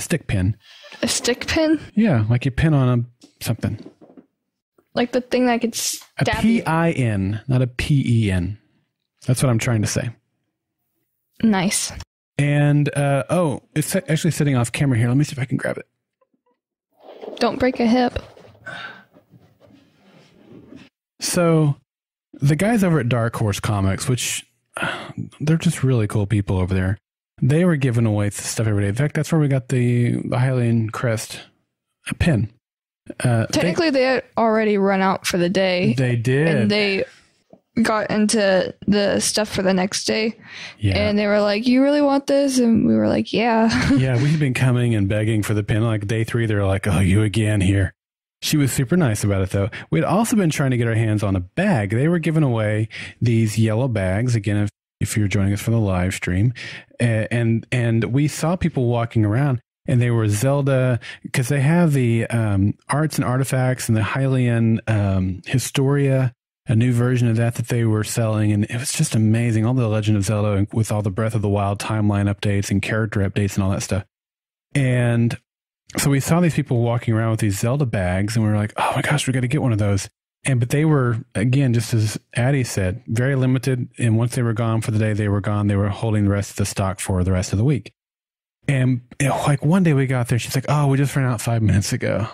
stick pin. A stick pin? Yeah, like you pin on something. Like the thing that could stab a PIN, not a PEN. That's what I'm trying to say. Nice. And it's actually sitting off camera here. Let me see if I can grab it. Don't break a hip. So the guys over at Dark Horse Comics, which they're just really cool people over there, they were giving away stuff every day. In fact, that's where we got the Hylian crest pin. Technically, they had already run out for the day. They did. And they got into the stuff for the next day. Yeah. And they were like, you really want this? And we were like, yeah. Yeah, we've been coming and begging for the pin. Like day 3, they were like, oh, you again here. She was super nice about it, though. We'd also been trying to get our hands on a bag. They were giving away these yellow bags. Again, if you're joining us for the live stream. And we saw people walking around. and they were Zelda, because they have the arts and artifacts and the Hylian Historia, a new version of that they were selling. And it was just amazing. All the Legend of Zelda with all the Breath of the Wild timeline updates and character updates and all that stuff. And so we saw these people walking around with these Zelda bags, and we were like, oh my gosh, we got to get one of those. But they were, again, just as Addi said, very limited. And once they were gone for the day, they were gone. They were holding the rest of the stock for the rest of the week. And like one day we got there, she's like, oh, we just ran out 5 minutes ago.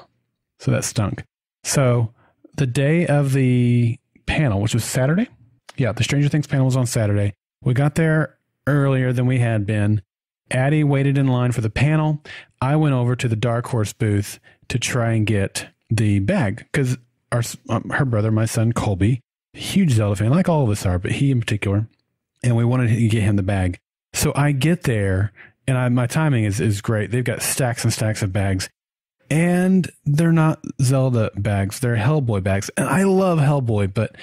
So that stunk. So the day of the panel, which was Saturday. Yeah, the Stranger Things panel was on Saturday. We got there earlier than we had been. Addi waited in line for the panel. I went over to the Dark Horse booth to try and get the bag because her brother, my son Colby, huge Zelda fan, like all of us are, but he in particular, and we wanted to get him the bag. So I get there, and my timing is great. They've got stacks and stacks of bags, and they're not Zelda bags. They're Hellboy bags, and I love Hellboy, but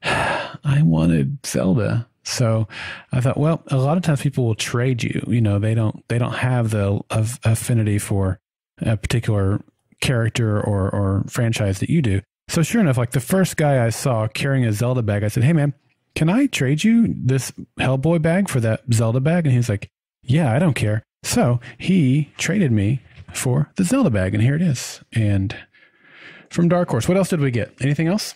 I wanted Zelda. So I thought, well, a lot of times people will trade you. You know, they don't have the affinity for a particular character or franchise that you do. So sure enough, like the first guy I saw carrying a Zelda bag, I said, hey man, can I trade you this Hellboy bag for that Zelda bag? And he was like, yeah, I don't care. So he traded me for the Zelda bag, and here it is. And from Dark Horse, what else did we get? Anything else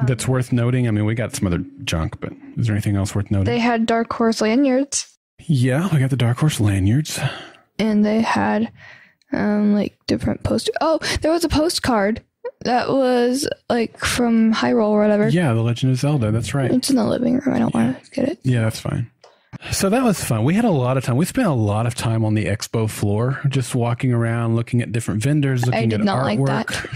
that's worth noting? I mean, we got some other junk, but is there anything else worth noting? They had Dark Horse lanyards. Yeah, we got the Dark Horse lanyards. And they had like different posters. Oh, there was a postcard that was like from Hyrule or whatever. Yeah, The Legend of Zelda. That's right. It's in the living room. I don't want to get it. Yeah, that's fine. So that was fun. We had a lot of time. We spent a lot of time on the expo floor, just walking around, looking at different vendors, looking at artwork. I did not like that.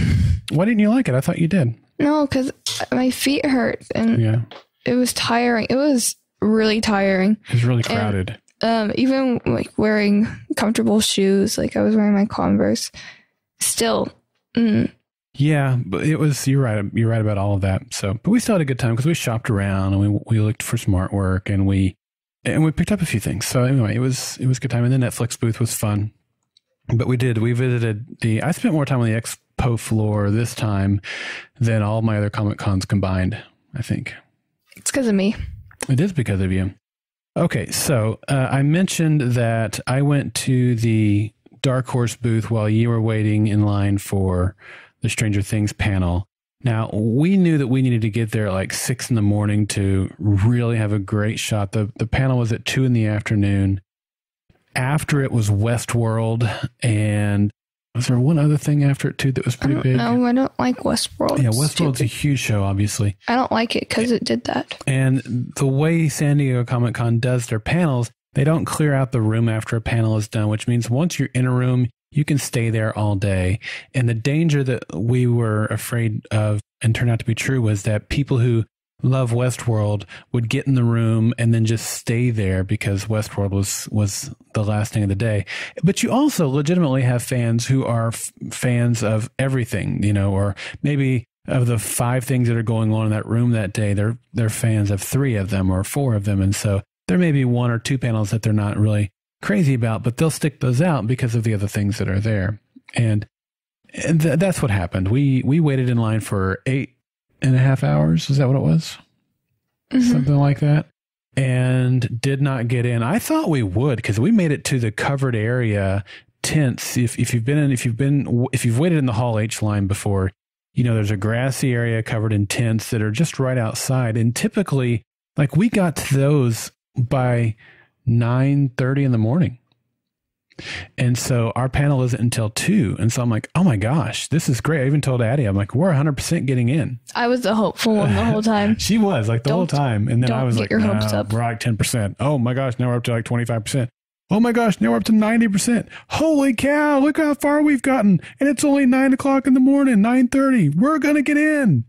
Why didn't you like it? I thought you did. No, because my feet hurt, and it was tiring. It was really tiring. It was really crowded. And, even like wearing comfortable shoes, like I was wearing my Converse, still. Yeah, but it was, you're right about all of that. So, but we still had a good time because we shopped around and we looked for some artwork, and we picked up a few things. So anyway, it was a good time. And the Netflix booth was fun. But we visited I spent more time on the expo floor this time than all my other Comic Cons combined, I think. It's because of me. It is because of you. Okay, so I mentioned that I went to the Dark Horse booth while you were waiting in line for the Stranger Things panel. Now, we knew that we needed to get there at like 6 a.m. to really have a great shot. The panel was at 2 p.m. After it was Westworld, and was there one other thing after it too that was pretty big? No, I don't like Westworld. Yeah, Westworld's a huge show, obviously. I don't like it because it did that. And the way San Diego Comic-Con does their panels, they don't clear out the room after a panel is done, which means once you're in a room, you can stay there all day. And the danger that we were afraid of and turned out to be true was that people who love Westworld would get in the room and then just stay there because Westworld was the last thing of the day. But you also legitimately have fans who are fans of everything, you know, or maybe of the 5 things that are going on in that room that day, they're fans of 3 of them or 4 of them. And so there may be 1 or 2 panels that they're not really crazy about, but they'll stick those out because of the other things that are there. And that's what happened. We waited in line for 8.5 hours. Is that what it was? Mm-hmm. Something like that. And did not get in. I thought we would, because we made it to the covered area tents. If you've waited in the Hall H line before, you know, there's a grassy area covered in tents that are just right outside. And typically, like, we got to those by 9:30 in the morning. And so our panel isn't until 2. And so I'm like, oh my gosh, this is great. I even told Addi, I'm like, we're 100% getting in. I was the hopeful one the whole time. She was like the whole time. And then I was like, your hopes up. We're like 10%. Oh my gosh, now we're up to like 25%. Oh my gosh, now we're up to 90%. Holy cow, look how far we've gotten. And it's only 9 o'clock in the morning, 9:30. We're going to get in.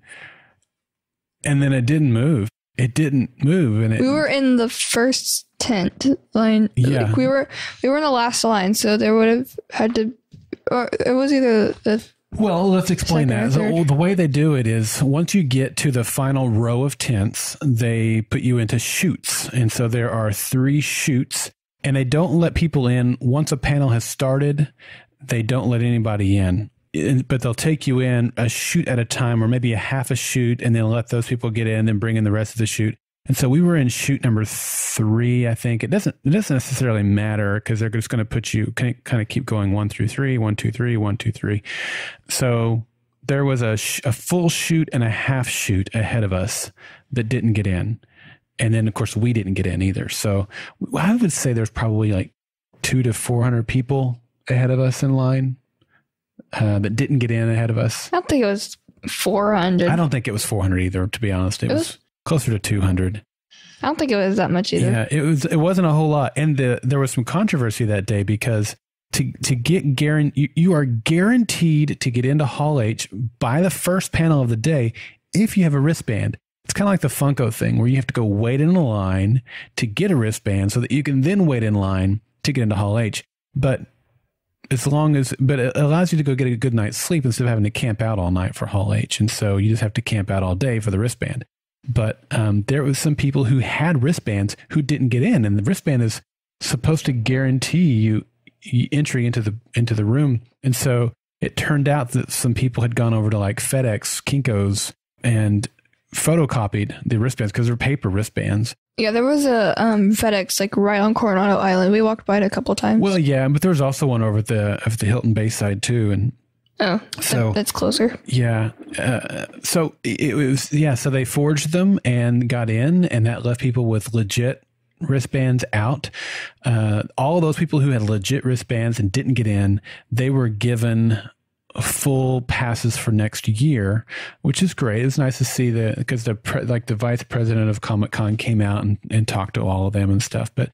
And then it didn't move. It didn't move. And we were in the first tent line. Yeah. Like we were in the last line, so there would have had to, or it was either the. Well, let's explain that. So the way they do it is once you get to the final row of tents, they put you into chutes. And so there are 3 chutes And they don't let people in. Once a panel has started, they don't let anybody in. But they'll take you in a shoot at a time, or maybe a half a shoot, and they'll let those people get in and bring in the rest of the shoot. And so we were in shoot number 3, I think. It doesn't necessarily matter because they're just going to put you kind of keep going 1 through 3, 1, 2, 3, 1, 2, 3. So there was a full shoot and a half shoot ahead of us that didn't get in. And then, of course, we didn't get in either. So I would say there's probably like 200 to 400 people ahead of us in line that didn't get in ahead of us. I don't think it was 400. I don't think it was 400 either, to be honest. It was closer to 200. I don't think it was that much either. Yeah, it wasn't a whole lot. And there was some controversy that day because to get you are guaranteed to get into Hall H by the first panel of the day if you have a wristband. It's kind of like the Funko thing where you have to go wait in a line to get a wristband so that you can then wait in line to get into Hall H. But it allows you to go get a good night's sleep instead of having to camp out all night for Hall H. And so you just have to camp out all day for the wristband. But there was some people who had wristbands who didn't get in, and the wristband is supposed to guarantee you entry into the room. And so it turned out that some people had gone over to like FedEx, Kinko's, and photocopied the wristbands because they're paper wristbands. Yeah, there was a FedEx like right on Coronado Island. We walked by it a couple times. Well, yeah, but there was also one over at the Hilton Bayside too, and so that's closer. Yeah, so it was so they forged them and got in, and that left people with legit wristbands out. All those people who had legit wristbands and didn't get in, they were given full passes for next year, which is great. It's nice to see because the vice president of Comic-Con came out and talked to all of them and stuff. But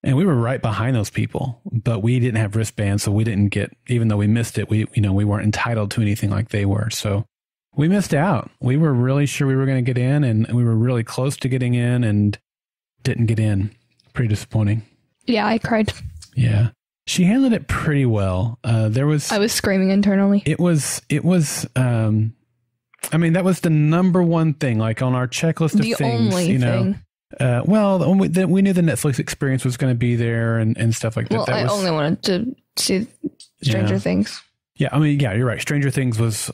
and we were right behind those people, but we didn't have wristbands, so we didn't get, even though we missed it, we weren't entitled to anything like they were. So we missed out. We were really sure we were going to get in, and we were really close to getting in and didn't get in. Pretty disappointing. Yeah, I cried. Yeah. She handled it pretty well. I was screaming internally. It was, I mean, that was the number one thing, like on our checklist of things, only thing. We knew the Netflix experience was going to be there and stuff like that. Well, I only wanted to see Stranger Things. Yeah. I mean, yeah, you're right. Stranger Things was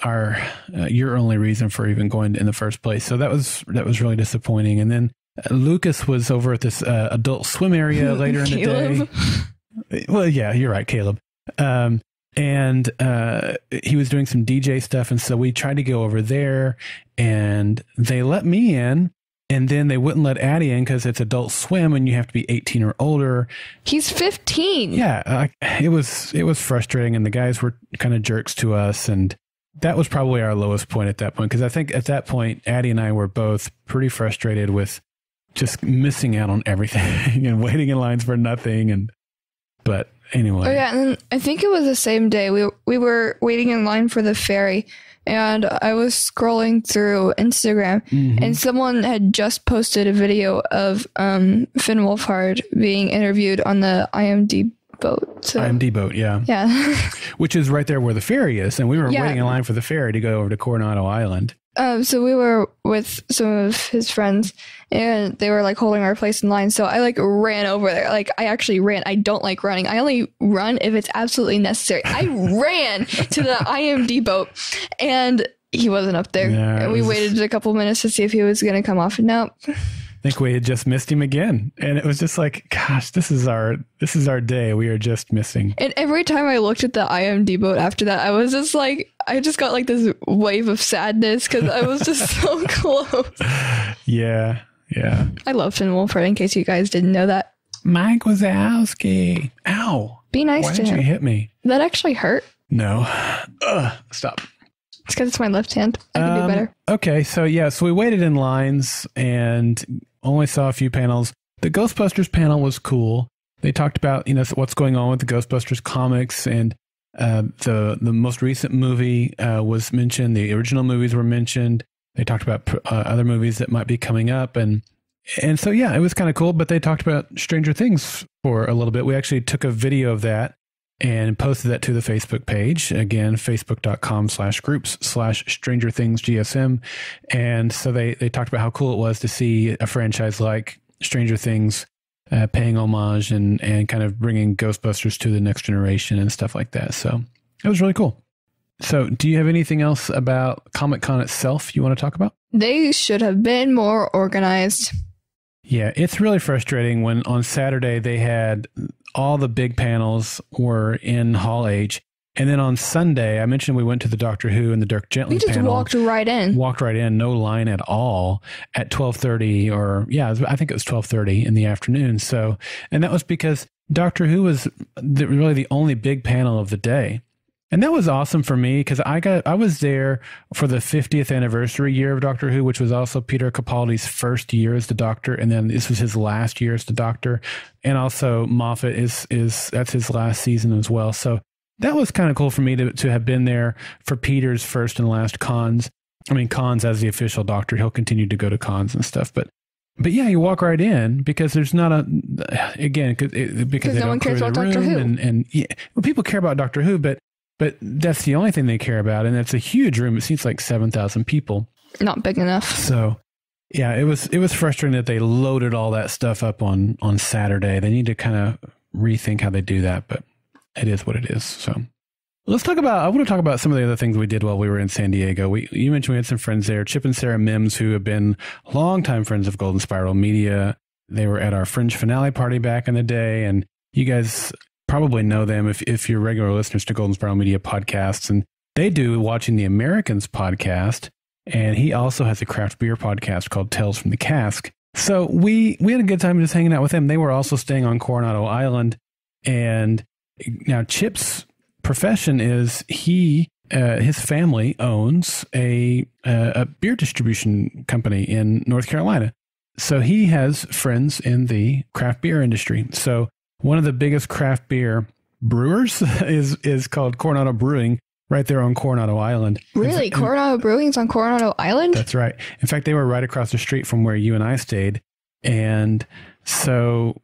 your only reason for even going in the first place. So that was really disappointing. And then Lucas was over at this Adult Swim area later in the day. Well, yeah, you're right, Caleb. And he was doing some DJ stuff. And so we tried to go over there, and they let me in, and then they wouldn't let Addi in because it's Adult Swim and you have to be 18 or older. He's 15. Yeah, it was frustrating, and the guys were kind of jerks to us. And that was probably our lowest point at that point, because I think at that point, Addi and I were both pretty frustrated with just missing out on everything and waiting in lines for nothing. But anyway. Oh yeah, and then I think it was the same day we were waiting in line for the ferry, and I was scrolling through Instagram, and someone had just posted a video of Finn Wolfhard being interviewed on the IMD boat. IMD boat, yeah. Yeah. Which is right there where the ferry is, and we were waiting in line for the ferry to go over to Coronado Island. So we were with some of his friends, and they were like holding our place in line. So I like ran over there. Like I actually ran. I don't like running. I only run if it's absolutely necessary. I ran to the IMD boat, and he wasn't up there. Yeah, and we waited a couple minutes to see if he was going to come off. And nope. I think we had just missed him again, and it was just like, gosh, this is our day. We are just missing. And every time I looked at the IMD boat after that, I was just like, I just got like this wave of sadness because I was just so close. Yeah. I love Finn Wolfhard, in case you guys didn't know that. Mike Wazowski. Ow. Be nice Why to him. Why did you hit me? That actually hurt. No. Stop. It's because it's my left hand. I can do better. Okay, so we waited in lines and only saw a few panels. The Ghostbusters panel was cool. They talked about what's going on with the Ghostbusters comics, and the most recent movie was mentioned. The original movies were mentioned. They talked about other movies that might be coming up, and so yeah, it was kind of cool. But they talked about Stranger Things for a little bit. We actually took a video of that and posted that to the Facebook page. Again, facebook.com/groups/Stranger Things GSM. And so they talked about how cool it was to see a franchise like Stranger Things paying homage and kind of bringing Ghostbusters to the next generation and stuff like that. So it was really cool. So do you have anything else about Comic-Con itself you want to talk about? They should have been more organized. Yeah, it's really frustrating when on Saturday they had all the big panels were in Hall H. And then on Sunday, I mentioned we went to the Doctor Who and the Dirk Gently panel. We just walked right in. Walked right in, no line at all at 12:30 or, yeah, I think it was 12:30 in the afternoon. So, and that was because Doctor Who was really the only big panel of the day. And that was awesome for me because I was there for the 50th anniversary year of Doctor Who, which was also Peter Capaldi's first year as the Doctor, and then this was his last year as the Doctor, and also Moffat that's his last season as well. So that was kind of cool for me to have been there for Peter's first and last cons. I mean, cons as the official Doctor. He'll continue to go to cons and stuff, but yeah, you walk right in because there's not because no one cares about Doctor Who, and yeah, well, people care about Doctor Who, but that's the only thing they care about. And it's a huge room. It seems like 7,000 people. Not big enough. So yeah, it was frustrating that they loaded all that stuff up on Saturday. They need to kind of rethink how they do that, but it is what it is. So I want to talk about some of the other things we did while we were in San Diego. You mentioned we had some friends there, Chip and Sarah Mims, who have been longtime friends of Golden Spiral Media. They were at our Fringe finale party back in the day, and you guys probably know them if you're regular listeners to Golden Spiral Media podcasts, and they do Watching the Americans podcast, and he also has a craft beer podcast called Tales from the Cask. So we had a good time just hanging out with them. They were also staying on Coronado Island, and now Chip's profession is his family owns a beer distribution company in North Carolina. So he has friends in the craft beer industry. So one of the biggest craft beer brewers is called Coronado Brewing right there on Coronado Island. Really? Coronado Brewing's on Coronado Island? That's right. In fact, they were right across the street from where you and I stayed. And so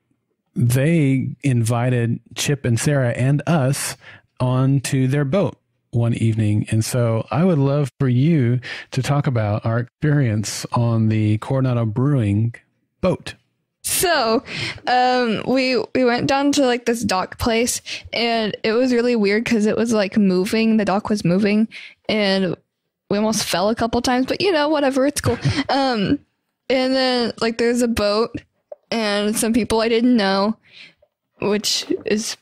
they invited Chip and Sarah and us onto their boat one evening. And so I would love for you to talk about our experience on the Coronado Brewing boat. So, we went down to like this dock place, and it was really weird because it was like moving. The dock was moving, and we almost fell a couple times, but whatever, it's cool. And then like there's a boat and some people I didn't know, and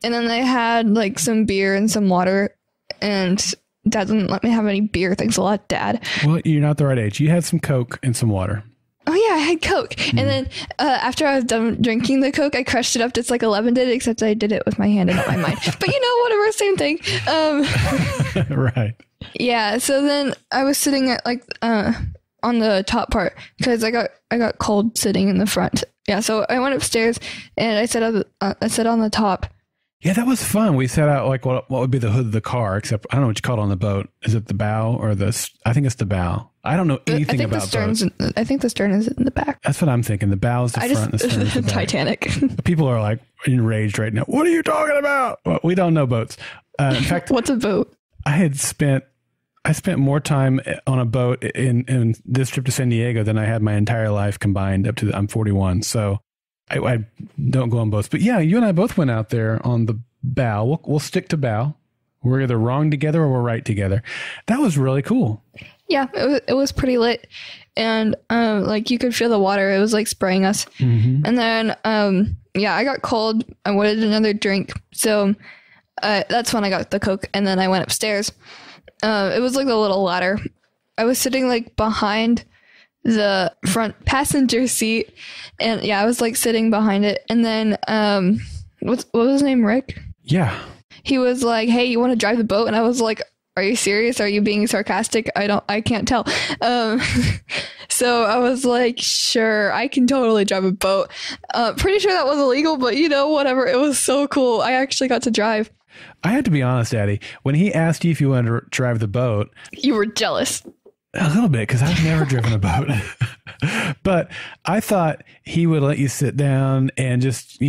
then they had like some beer and some water, and Dad didn't let me have any beer. Thanks a lot, Dad. Well, you're not the right age. You had some Coke and some water. Oh, yeah, I had Coke. And then after I was done drinking the Coke, I crushed it up just like 11 did, except I did it with my hand and not my mind. But whatever, same thing. Right. Yeah, so then I was sitting at like on the top part because I got cold sitting in the front. Yeah, so I went upstairs and I sat on the top. Yeah, that was fun. We set out like what would be the hood of the car, except I don't know what you call it on the boat. Is it the bow or I think it's the bow. I don't know anything about boats. I think the stern is in the back. That's what I'm thinking. The bow is the front and the stern is the back. Titanic. People are like enraged right now. What are you talking about? Well, we don't know boats. In fact, what's a boat? I spent more time on a boat in this trip to San Diego than I had my entire life combined up to I'm 41. So I don't go on boats. But yeah, you and I both went out there on the bow. We'll stick to bow. We're either wrong together or we're right together. That was really cool. Yeah, it was pretty lit. And like you could feel the water. It was like spraying us. Mm-hmm. And then I got cold. I wanted another drink. So that's when I got the Coke. And then I went upstairs. It was like a little ladder. I was sitting like behind the front passenger seat, and yeah, I was like sitting behind it. And then what was his name? Rick? Yeah. He was like, "Hey, you want to drive the boat?" And I was like, "Are you serious? Are you being sarcastic?" I can't tell. So I was like, "Sure, I can totally drive a boat." Pretty sure that was illegal, but whatever. It was so cool. I actually got to drive. I have to be honest, Addi. When he asked you if you wanted to drive the boat, you were jealous. A little bit, because I've never driven a boat. But I thought he would let you sit down and just,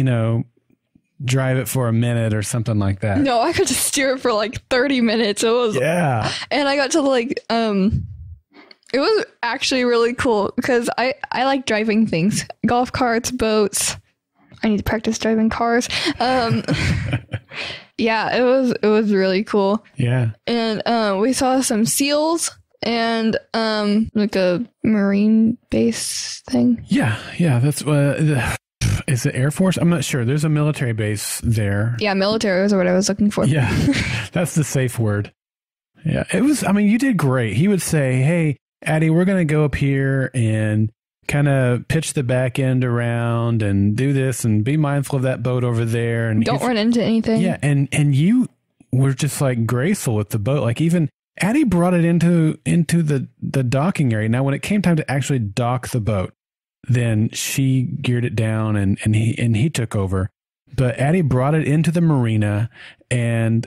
drive it for a minute or something like that. No, I could just steer it for like 30 minutes. It was, yeah. And I got to like, it was actually really cool because I like driving things, golf carts, boats, I need to practice driving cars. Yeah, it was really cool. Yeah. And we saw some seals and like a marine base thing. Yeah. That's is it Air Force? I'm not sure. There's a military base there. Yeah, military was what I was looking for. Yeah, that's the safe word. Yeah, it was. I mean, you did great. He would say, "Hey, Addi, we're going to go up here and kind of pitch the back end around and do this and be mindful of that boat over there and don't run into anything." Yeah, and you were just like graceful with the boat. Like even Addi brought it into the docking area. Now, when it came time to actually dock the boat, then she geared it down and he took over. But Addi brought it into the marina and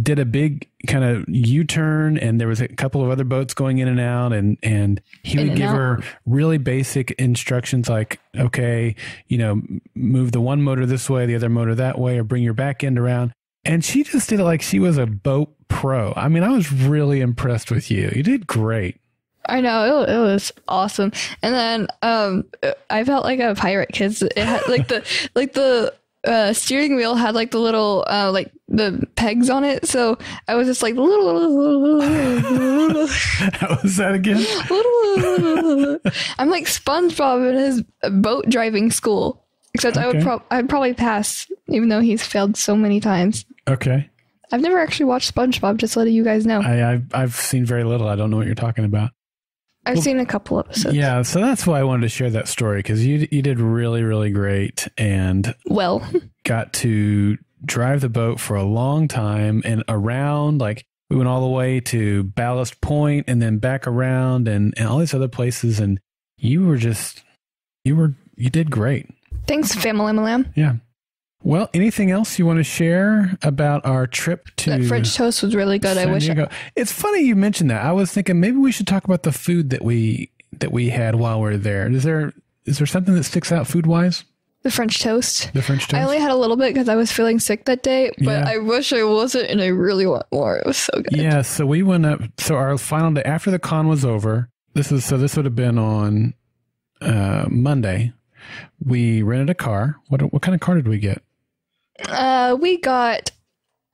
did a big kind of U-turn, and there was a couple of other boats going in and out, and he would give her really basic instructions like, okay, move the one motor this way, the other motor that way, or bring your back end around. And she just did it like she was a boat pro. I mean, I was really impressed with you. You did great. I know, it was awesome. And then I felt like a pirate because it had like the steering wheel had like the little like the pegs on it. So I was just like how was that again? I'm like SpongeBob in his boat driving school. Except okay. I'd probably pass, even though he's failed so many times. Okay. I've never actually watched SpongeBob, just letting you guys know. I've seen very little. I don't know what you're talking about. I've seen a couple episodes. Yeah, so that's why I wanted to share that story, because you did really, really great and got to drive the boat for a long time and around. Like we went all the way to Ballast Point and then back around and all these other places, and you did great. Thanks, family Lamb. Yeah. Well, anything else you want to share about our trip to that French toast was really good. San Diego? It's funny you mentioned that. I was thinking maybe we should talk about the food that we had while we were there. Is there something that sticks out food wise? The French toast. The French toast. I only had a little bit because I was feeling sick that day, but I wish I wasn't, and I really want more. It was so good. Yeah. So we went up. So our final day after the con was over. This would have been on Monday. We rented a car. What kind of car did we get? We got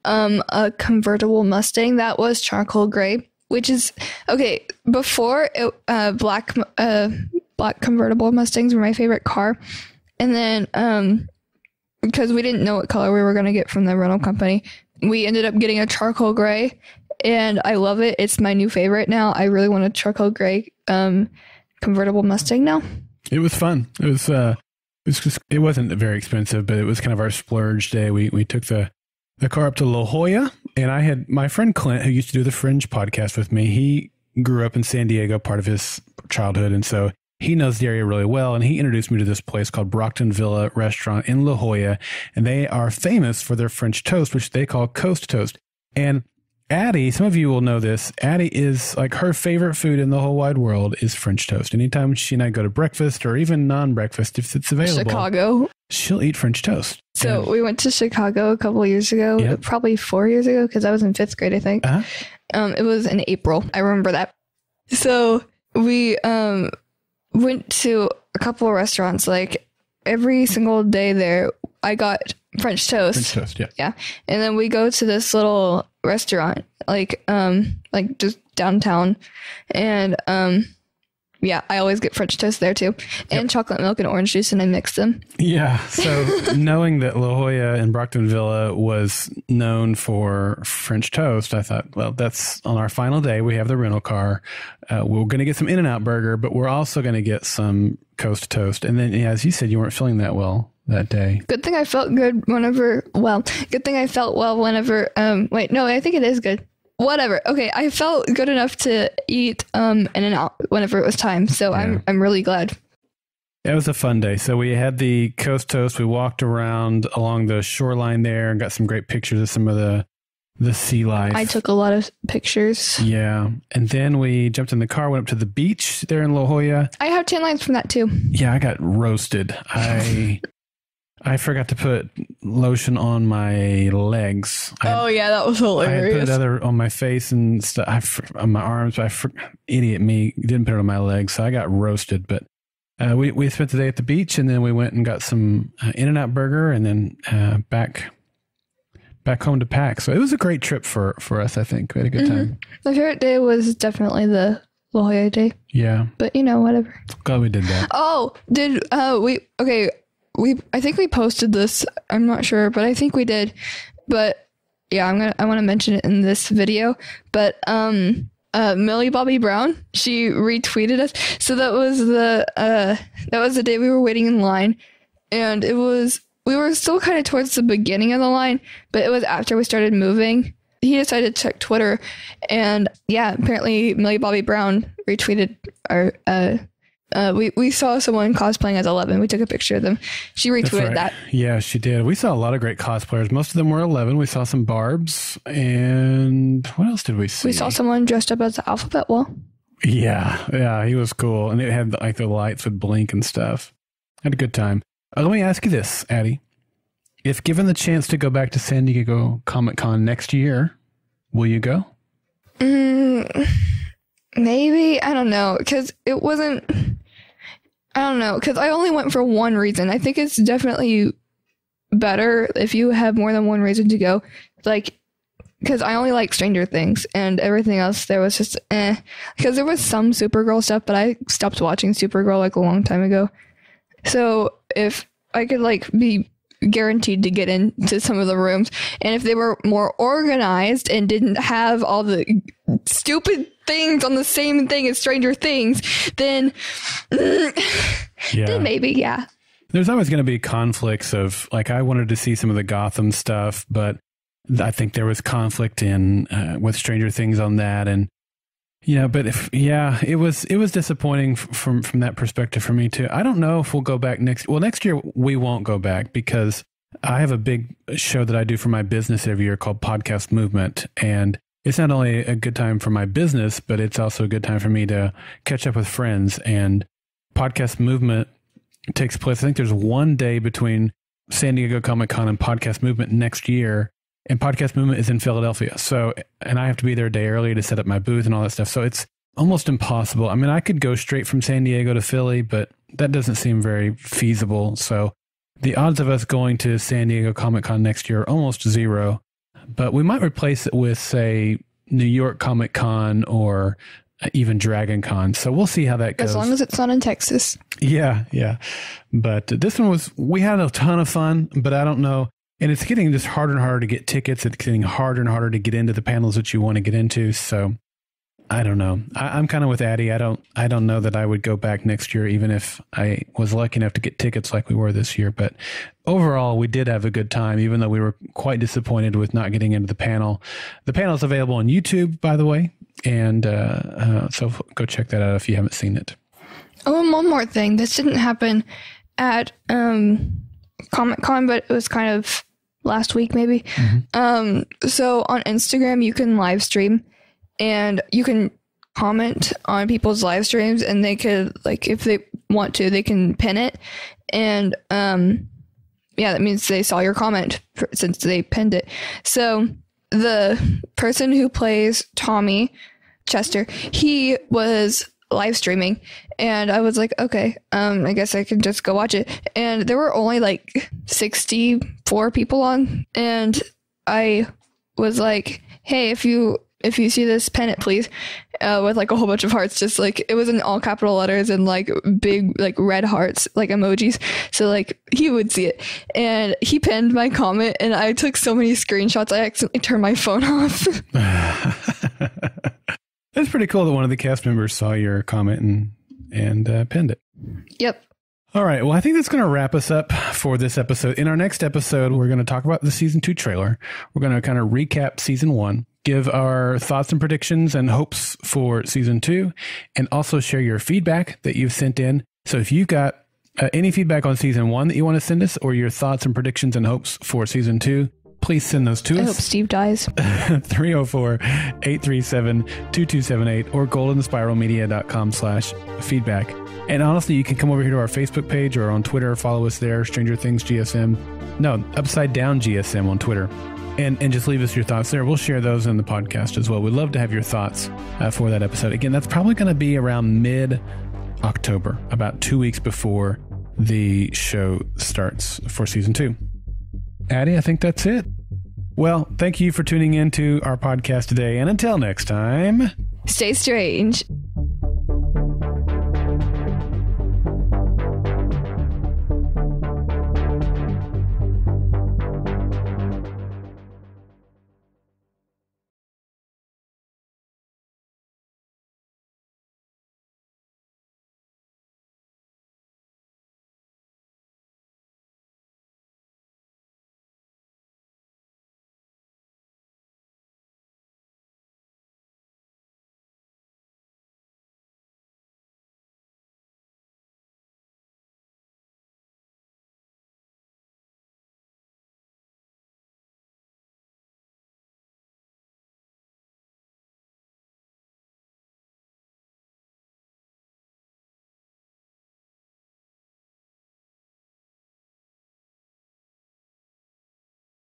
a convertible Mustang that was charcoal gray, which is okay. Before it, black convertible Mustangs were my favorite car, and then because we didn't know what color we were going to get from the rental company, we ended up getting a charcoal gray, and I love it. It's my new favorite now. I really want a charcoal gray convertible Mustang now. It was fun. It wasn't very expensive, but it was kind of our splurge day. We took the car up to La Jolla, and I had my friend Clint, who used to do the Fringe podcast with me. He grew up in San Diego, part of his childhood, and so he knows the area really well. And he introduced me to this place called Brockton Villa Restaurant in La Jolla, and they are famous for their French toast, which they call Coast Toast. And Addi, some of you will know this, Addi is like her favorite food in the whole wide world is French toast. Anytime she and I go to breakfast or even non-breakfast, if it's available, Chicago, she'll eat French toast. So we went to Chicago a couple of years ago, probably 4 years ago, because I was in 5th grade, I think. It was in April. I remember that. So we went to a couple of restaurants. Like every single day there, I got French toast. French toast, yeah. Yeah. And then we go to this little restaurant, like just downtown. And yeah, I always get French toast there too. And chocolate milk and orange juice, and I mix them. Yeah. So knowing that La Jolla and Brockton Villa was known for French toast, I thought, well, that's on our final day. We have the rental car. We're going to get some In-N-Out burger, but we're also going to get some Coast toast. And then, as you said, you weren't feeling that well that day. Good thing I felt good whenever, good thing I felt well whenever, wait, no, I think it is good. Whatever. Okay, I felt good enough to eat In-N-Out whenever it was time. So yeah. I'm really glad. It was a fun day. So we had the Coast Toast. We walked around along the shoreline there and got some great pictures of some of the sea life. I took a lot of pictures. Yeah. And then we jumped in the car, went up to the beach there in La Jolla. I have tan lines from that too. Yeah, I got roasted. I forgot to put lotion on my legs. Yeah, that was hilarious. I put other on my face and stuff, on my arms. Idiot me, didn't put it on my legs, so I got roasted. But we spent the day at the beach, and then we went and got some In-N-Out burger, and then back home to pack. So it was a great trip for us, I think. We had a good time. My favorite day was definitely the La Jolla day. Yeah. But, whatever. Glad we did that. Oh, I think we posted this. I'm not sure, but I think we did. But yeah, I want to mention it in this video. But Millie Bobby Brown, she retweeted us. So that was the day we were waiting in line, and we were still kind of towards the beginning of the line, but it was after we started moving. He decided to check Twitter, and yeah, apparently Millie Bobby Brown retweeted our. We saw someone cosplaying as 11. We took a picture of them. She retweeted that. Yeah, she did. We saw a lot of great cosplayers. Most of them were 11. We saw some Barbs, and what else did we see? We saw someone dressed up as the alphabet wall. Yeah, he was cool, and it had like the lights would blink and stuff. Had a good time. Let me ask you this, Addi. If given the chance to go back to San Diego Comic-Con next year, will you go? Maybe. I don't know. Because it wasn't... I don't know. Because I only went for one reason. I think it's definitely better if you have more than one reason to go. Like, because I only like Stranger Things, and everything else there was just Because there was some Supergirl stuff, but I stopped watching Supergirl like a long time ago. So if I could like be guaranteed to get into some of the rooms, and if they were more organized and didn't have all the stupid things on the same thing as Stranger Things, then then maybe, yeah. There's always going to be conflicts of, like, I wanted to see some of the Gotham stuff, but I think there was conflict with Stranger Things on that, and but it was disappointing from that perspective for me too. I don't know if we'll go back next year. We won't go back because I have a big show that I do for my business every year called Podcast Movement, and it's not only a good time for my business, but it's also a good time for me to catch up with friends. And Podcast Movement takes place, I think there's one day between San Diego Comic-Con and Podcast Movement next year. And Podcast Movement is in Philadelphia. And I have to be there a day early to set up my booth and all that stuff. So it's almost impossible. I mean, I could go straight from San Diego to Philly, but that doesn't seem very feasible. So the odds of us going to San Diego Comic-Con next year are almost zero. But we might replace it with, say, New York Comic-Con or even Dragon Con. So we'll see how that goes. As long as it's not in Texas. Yeah. But this one we had a ton of fun, but I don't know. And it's getting just harder and harder to get tickets. It's getting harder and harder to get into the panels that you want to get into. So I don't know. I'm kind of with Addi. I don't know that I would go back next year, even if I was lucky enough to get tickets like we were this year. But overall, we did have a good time, even though we were quite disappointed with not getting into the panel. The panel is available on YouTube, by the way. And so go check that out if you haven't seen it. Oh, and one more thing. This didn't happen at Comic-Con, but it was kind of last week maybe. So on Instagram you can live stream and you can comment on people's live streams, and they could, like, if they want to, they can pin it, and that means they saw your comment since they pinned it. So the person who plays Tommy Chester, he was live streaming, and I was like, okay, I guess I can just go watch it. And there were only like 64 people on, and I was like, hey, if you see this, pen it, please, with like a whole bunch of hearts. Just like, it was in all capital letters and like big like red hearts, like emojis, so like he would see it. And he pinned my comment, and I took so many screenshots I accidentally turned my phone off. It's pretty cool that one of the cast members saw your comment and pinned it. Yep. All right. Well, I think that's going to wrap us up for this episode. In our next episode, we're going to talk about the season 2 trailer. We're going to kind of recap season 1, give our thoughts and predictions and hopes for season 2, and also share your feedback that you've sent in. So if you've got any feedback on season 1 that you want to send us, or your thoughts and predictions and hopes for season 2, please send those to us. I hope Steve dies. 304-837-2278 or goldenspiralmedia.com/feedback. And honestly, you can come over here to our Facebook page or on Twitter, follow us there, Stranger Things GSM. No, Upside Down GSM on Twitter. And just leave us your thoughts there. We'll share those in the podcast as well. We'd love to have your thoughts for that episode. Again, that's probably going to be around October, about 2 weeks before the show starts for season 2. Addi, I think that's it. Well, thank you for tuning in to our podcast today. And until next time, Stay strange.